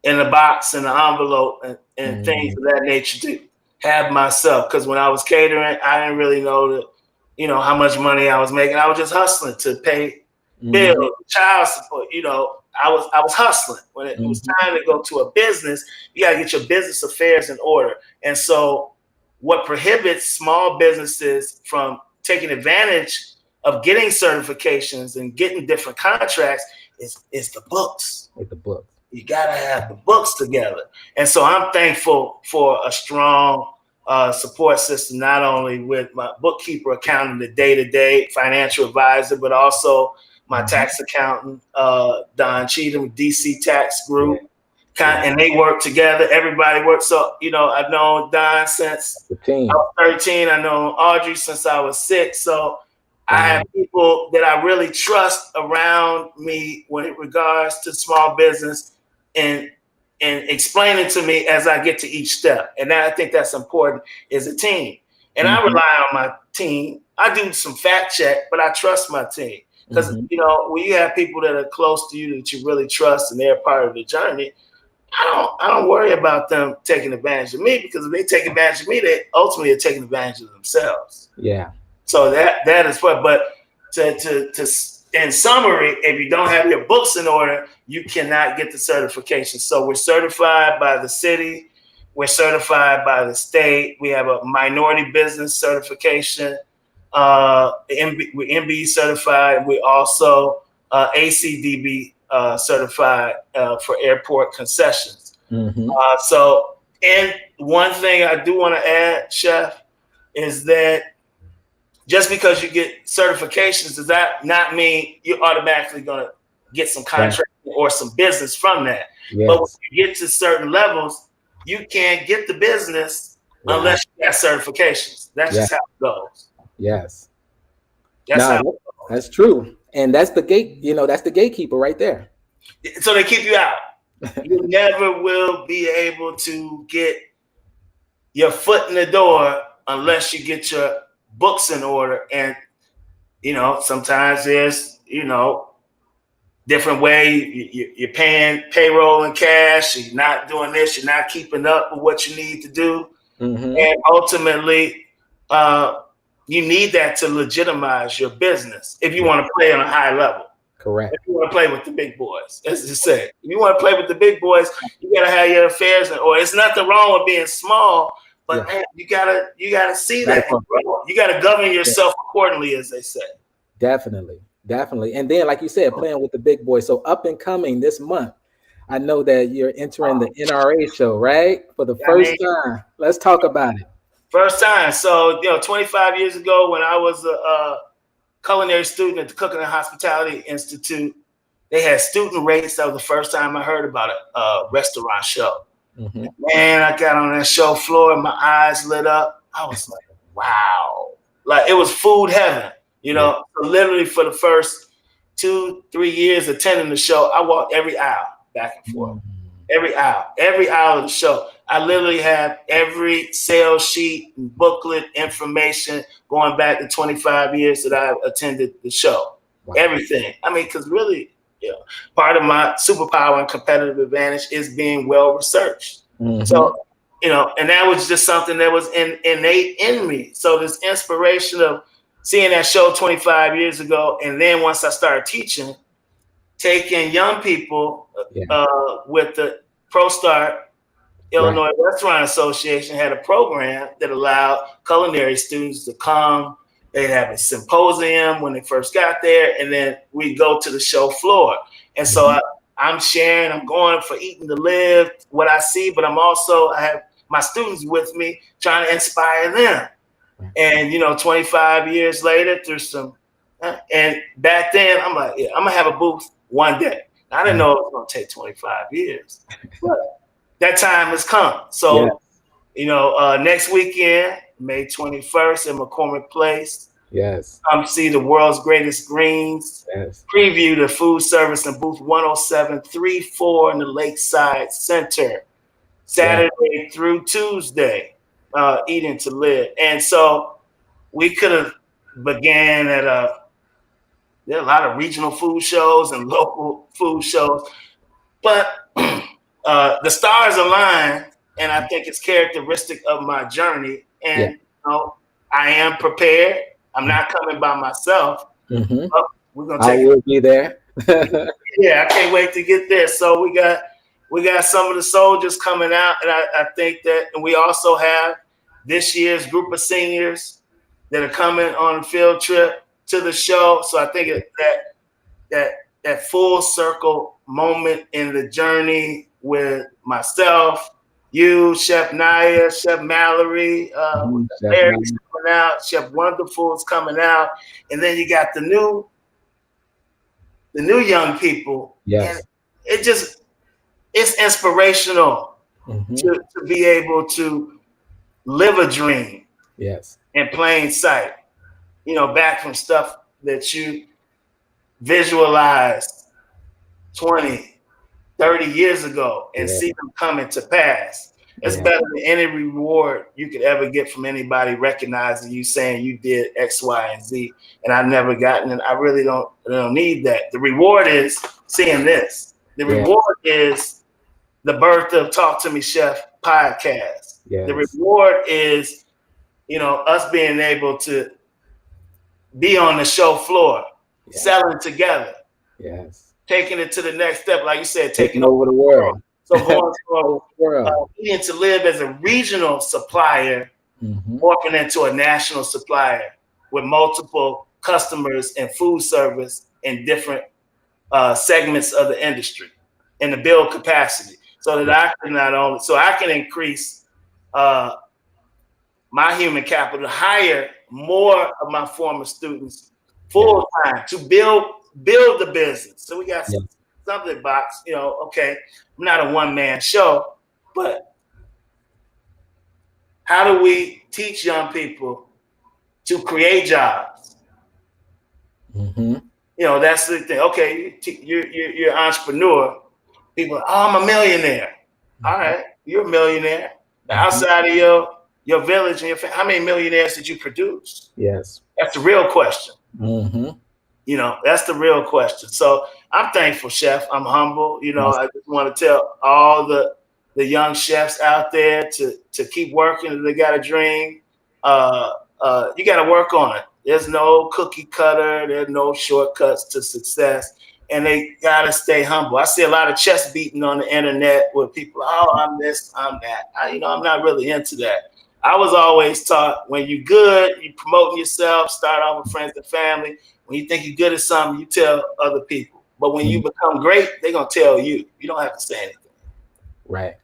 Speaker 2: box and the envelope and things of that nature to have myself. Because when I was catering, I didn't really know how much money I was making. I was just hustling to pay bills, child support. I was hustling. When it was time to go to a business, you got to get your business affairs in order. And so what prohibits small businesses from taking advantage of getting certifications and getting different contracts is the books. With the books. You got to have the books together. And so I'm thankful for a strong support system, not only with my bookkeeper, accountant, the day-to-day financial advisor, but also my tax accountant, Don Cheatham, DC Tax Group. And they work together. Everybody works. So, I've known Don since I was 13. I've known Audrey since I was 6. So I have people that I really trust around me when it regards to small business and and explain it to me as I get to each step. And I think that's important is a team. And I rely on my team. I do some fact check, but I trust my team. Because, when you have people that are close to you that you really trust and they're part of the journey, I don't worry about them taking advantage of me, because if they take advantage of me, they ultimately are taking advantage of themselves.
Speaker 1: Yeah.
Speaker 2: So that is what. But to in summary, if you don't have your books in order, you cannot get the certification. So we're certified by the city, we're certified by the state. We have a minority business certification. We're MBE certified. We also ACDB certified for airport concessions. And one thing I do want to add, Chef, is that just because you get certifications does that not mean you're automatically going to get some contract or some business from that. Yes. But when you get to certain levels, you can't get the business unless you got certifications. That's just how it goes.
Speaker 1: Yes. That's true. And that's the gate, that's the gatekeeper right there.
Speaker 2: So they keep you out. You never will be able to get your foot in the door unless you get your books in order. And, sometimes there's, different way you're paying payroll in cash. You're not doing this. You're not keeping up with what you need to do. And ultimately, you need that to legitimize your business if you want to play on a high level.
Speaker 1: Correct.
Speaker 2: If you want to play with the big boys, as you said, if you want to play with the big boys, you got to have your affairs in order. It's nothing wrong with being small, but man, you gotta see that. You gotta govern yourself accordingly, as they say.
Speaker 1: Definitely. And then, like you said, playing with the big boys. So up and coming this month, I know that you're entering the NRA show, right? For the first time. Let's talk about it.
Speaker 2: First time. So, 25 years ago, when I was a culinary student at the Cooking and Hospitality Institute, they had student rates. That was the first time I heard about a restaurant show. Man, I got on that show floor and my eyes lit up. I was like, wow. Like, it was food heaven. So literally for the first 2-3 years attending the show, I walked every aisle back and forth. Every aisle of the show. I literally have every sales sheet, booklet, information going back to 25 years that I attended the show. Wow. Everything. I mean, because really, part of my superpower and competitive advantage is being well researched. So, and that was just something that was innate in me. So this inspiration of seeing that show 25 years ago, and then once I started teaching, taking young people with the ProStart Illinois Restaurant Association had a program that allowed culinary students to come. They'd have a symposium when they first got there, and then we go to the show floor. And so I'm sharing, I'm going for eating to live, what I see, but I have my students with me trying to inspire them. And, 25 years later, and back then, I'm like, I'm going to have a booth one day. I didn't know it was going to take 25 years, but that time has come. So, next weekend, May 21st in McCormick Place.
Speaker 1: Yes.
Speaker 2: Come see the world's greatest greens. Yes. Preview the food service in booth 10734 in the Lakeside Center. Saturday through Tuesday. Eating to live. And so we could have began at there are a lot of regional food shows and local food shows, but the stars align, and I think it's characteristic of my journey. And I am prepared. I'm not coming by myself. We're gonna
Speaker 1: I will be there.
Speaker 2: I can't wait to get there. So we got some of the soldiers coming out, and I think that, and we also have this year's group of seniors that are coming on a field trip to the show. So I think that full circle moment in the journey with myself, you, Chef Naya, Chef Mallory, Larry's coming out, Chef Wonderful is coming out, and then you got the new young people.
Speaker 1: Yes.
Speaker 2: And it's inspirational to be able to live a dream.
Speaker 1: Yes.
Speaker 2: In plain sight, back from stuff that you visualized 20, 30 years ago and see them coming to pass. It's better than any reward you could ever get from anybody recognizing you, saying you did X, Y, and Z, and I've never gotten it. I really don't need that. The reward is seeing this. The reward is the birth of Talk to Me Chef podcast. The reward is, us being able to be on the show floor, selling together.
Speaker 1: Yes.
Speaker 2: Taking it to the next step, like you said,
Speaker 1: taking over the world.
Speaker 2: So going from being to live as a regional supplier, morphing into a national supplier with multiple customers and food service in different segments of the industry, and to build capacity so that I can increase my human capital, hire more of my former students full time to build the business. So we got something box, okay, I'm not a one-man show, but how do we teach young people to create jobs? That's the thing. Okay, you're an entrepreneur. People, I'm a millionaire. All right, you're a millionaire. Outside of your village and your family, how many millionaires did you produce?
Speaker 1: Yes.
Speaker 2: That's the real question. That's the real question. So I'm thankful, Chef. I'm humble. I just want to tell all the young chefs out there to keep working. If they got a dream, you got to work on it. There's no cookie cutter. There's no shortcuts to success. And they got to stay humble. I see a lot of chest beating on the internet where people, I'm this, I'm that. I'm not really into that. I was always taught when you're good, you promote yourself, start off with friends and family. When you think you're good at something, you tell other people. But when you become great, they're going to tell you. You don't have to say anything.
Speaker 1: Right.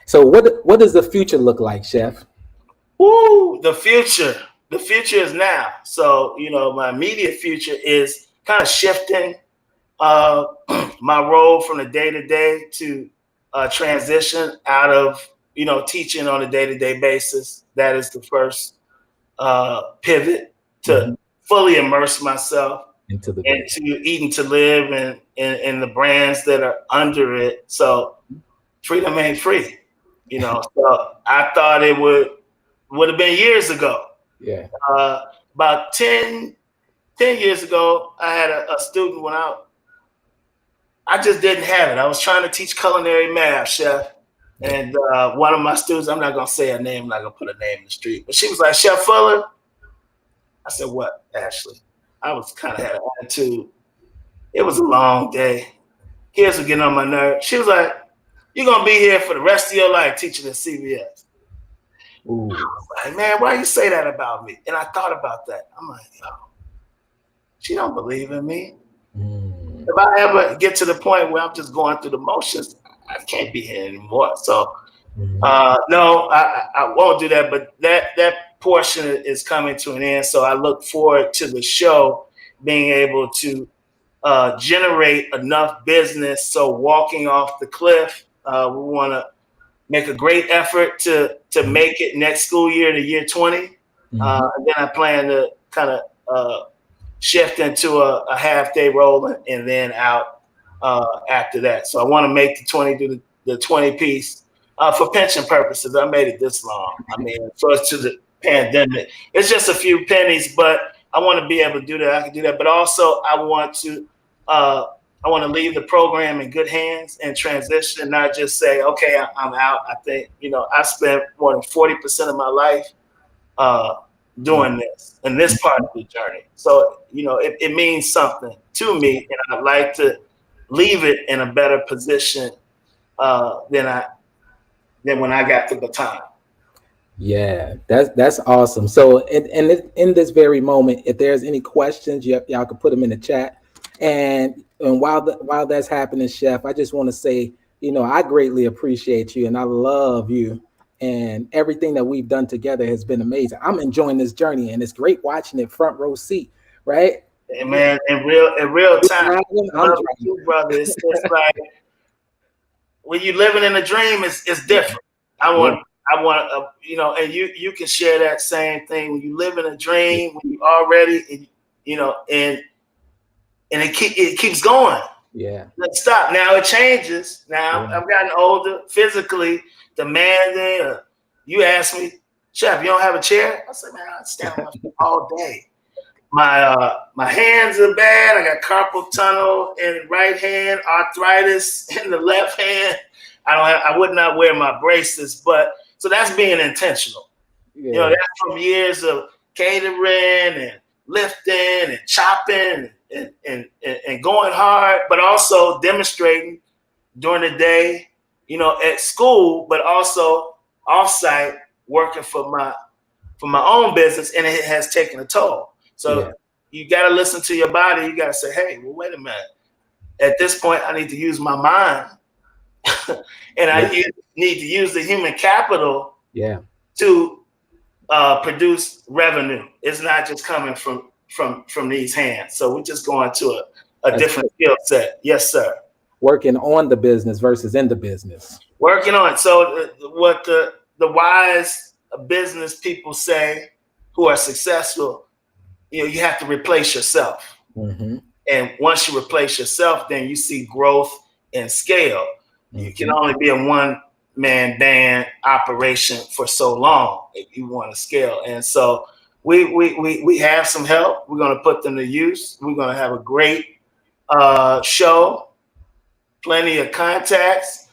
Speaker 1: So what does the future look like, Chef?
Speaker 2: Woo, the future. The future is now. So, my immediate future is kind of shifting my role from the day-to-day to transition out of, teaching on a day-to-day basis. That is the first pivot to fully immerse myself into Eating to Live and the brands that are under it. So freedom ain't free, So I thought it would have been years ago.
Speaker 1: Yeah.
Speaker 2: About 10 years ago, I had a student went out. I just didn't have it. I was trying to teach culinary math, Chef. And one of my students, I'm not going to say her name, I'm not going to put a name in the street, but she was like, Chef Fuller. I said, what, Ashley? I was kind of had an attitude. It was a long day. Kids were getting on my nerves. She was like, you're going to be here for the rest of your life teaching at CBS. Ooh. I was like, man, why you say that about me? And I thought about that. I'm like, she don't believe in me. If I ever get to the point where I'm just going through the motions, I can't be here anymore. So, no, I won't do that. But that portion is coming to an end. So I look forward to the show being able to generate enough business. So walking off the cliff, we want to make a great effort to make it next school year to year 20. And then I plan to kind of shift into a half day rolling and then out after that. So I want to make the 20 do the 20 piece for pension purposes. I made it this long. I mean, first to the pandemic, it's just a few pennies, but I want to be able to do that. I can do that, but also I want to leave the program in good hands and transition, and not just say, okay, I'm out. I think, I spent more than 40% of my life doing this and this part of the journey. So, it means something to me, and I'd like to leave it in a better position than when I got the baton.
Speaker 1: Yeah, that's awesome. So in this very moment, if there's any questions, y'all can put them in the chat. And while that's happening, Chef, I just want to say, I greatly appreciate you and I love you. And everything that we've done together has been amazing. I'm enjoying this journey, and it's great watching it front row seat, right?
Speaker 2: Hey, man, in real time, you, brother. It's like when you're living in a dream, it's different. I want, and you can share that same thing. When you live in a dream, when you already, and it keeps going.
Speaker 1: Yeah.
Speaker 2: Let's stop. Now it changes. Now
Speaker 1: Yeah.
Speaker 2: I've gotten older, physically demanding. You ask me, Chef, you don't have a chair? I said, man, I stand on my feet all day. My hands are bad. I got carpal tunnel in the right hand, arthritis in the left hand. I would not wear my braces, but so that's being intentional.
Speaker 1: Yeah.
Speaker 2: You know, that's from years of catering and lifting and chopping and going hard, but also demonstrating during the day, you know, at school, but also offsite working for my own business, and it has taken a toll. So you got to listen to your body. You got to say, hey, well, wait a minute. At this point, I need to use my mind, and I need to use the human capital to produce revenue. It's not just coming from these hands. So we're just going to a different skill set. Yes, sir.
Speaker 1: Working on the business versus in the business.
Speaker 2: Working on it. So what the wise business people say who are successful, you know, you have to replace yourself.
Speaker 1: Mm-hmm.
Speaker 2: And once you replace yourself, then you see growth and scale. Mm-hmm. You can only be a one-man band operation for so long if you want to scale. And so we have some help. We're going to put them to use. We're going to have a great show, plenty of contacts,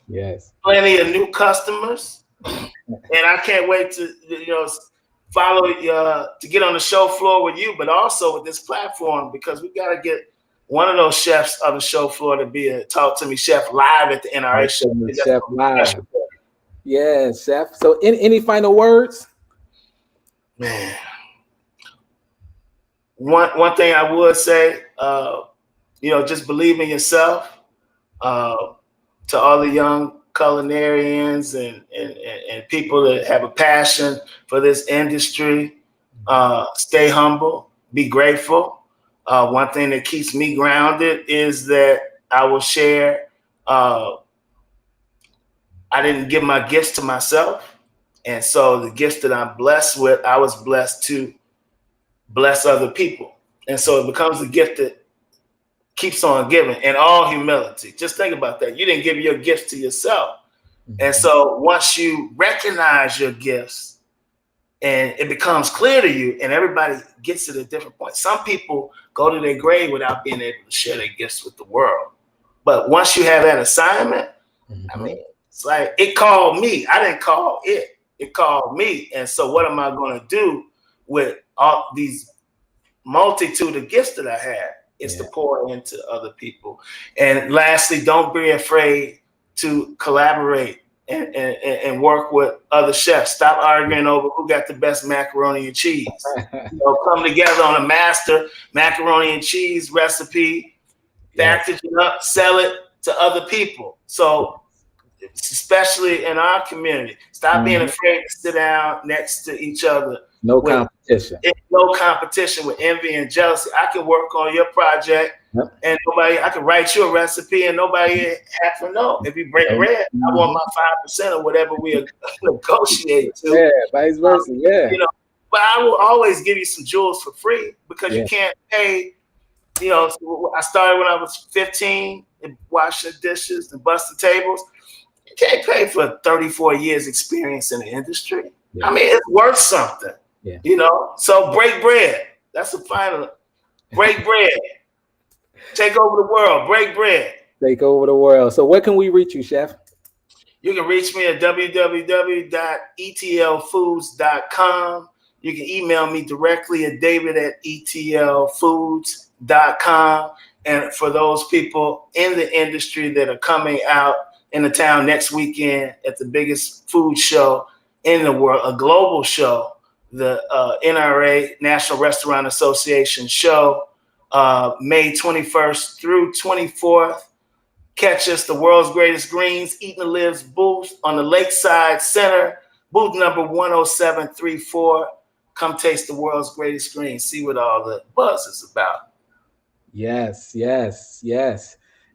Speaker 2: plenty of new customers. And I can't wait to, you know, follow to get on the show floor with you, but also with this platform, because we got to get one of those chefs on the show floor to be a Talk to Me Chef live at the NRA show.
Speaker 1: Chef live. Yeah, Chef. So any final words?
Speaker 2: Man. One thing I would say, you know, just believe in yourself. To all the young culinarians and people that have a passion for this industry, stay humble, be grateful. One thing that keeps me grounded is that I will share. I didn't give my gifts to myself. And so the gifts that I'm blessed with, I was blessed to bless other people. And so it becomes a gift that keeps on giving, in all humility. Just think about that. You didn't give your gifts to yourself. Mm-hmm. And so once you recognize your gifts and it becomes clear to you, and everybody gets it at different points. Some people go to their grave without being able to share their gifts with the world. But once you have that assignment, I mean, it's like it called me. I didn't call it. It called me. And so what am I going to do with all these multitude of gifts that I have? Is to pour into other people. And lastly, don't be afraid to collaborate and work with other chefs. Stop arguing over who got the best macaroni and cheese. You know, come together on a master macaroni and cheese recipe, package it up, sell it to other people. So especially in our community, stop being afraid to sit down next to each other.
Speaker 1: No competition.
Speaker 2: No competition with envy and jealousy. I can work on your project and I can write you a recipe and nobody have to know. If you break bread, I want my 5% or whatever we negotiate to.
Speaker 1: Yeah, vice versa. You
Speaker 2: know, but I will always give you some jewels for free because you can't pay. You know, I started when I was 15 and washing dishes and busting tables. You can't pay for 34 years experience in the industry. I mean, it's worth something. You know, so break bread. That's the final. Break bread. Take over the world. Break bread.
Speaker 1: Take over the world. So where can we reach you, Chef?
Speaker 2: You can reach me at www.etlfoods.com. You can email me directly at david@etlfoods.com. And for those people in the industry that are coming out in the town next weekend at the biggest food show in the world, a global show, the NRA, National Restaurant Association show, May 21st through 24th. Catch us, the world's greatest greens, Eatin' and Lives booth on the Lakeside Center, booth number 10734. Come taste the world's greatest greens. See what all the buzz is about.
Speaker 1: Yes.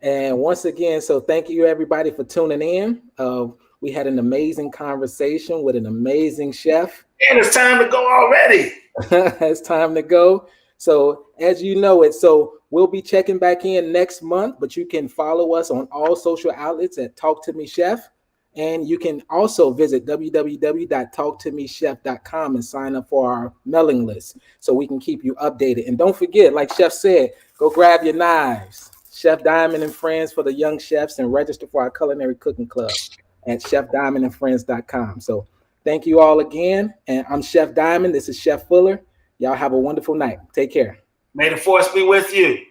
Speaker 1: And once again, so thank you everybody for tuning in. We had an amazing conversation with an amazing chef.
Speaker 2: And it's time to go already.
Speaker 1: It's time to go. So as you know it, so we'll be checking back in next month, but you can follow us on all social outlets at Talk to Me Chef. And you can also visit www.talktomechef.com and sign up for our mailing list so we can keep you updated. And don't forget, like Chef said, go grab your knives. Chef Diamond and Friends for the young chefs, and register for our culinary cooking club at chefdiamondandfriends.com. So thank you all again. And I'm Chef Diamond. This is Chef Fuller. Y'all have a wonderful night. Take care.
Speaker 2: May the force be with you.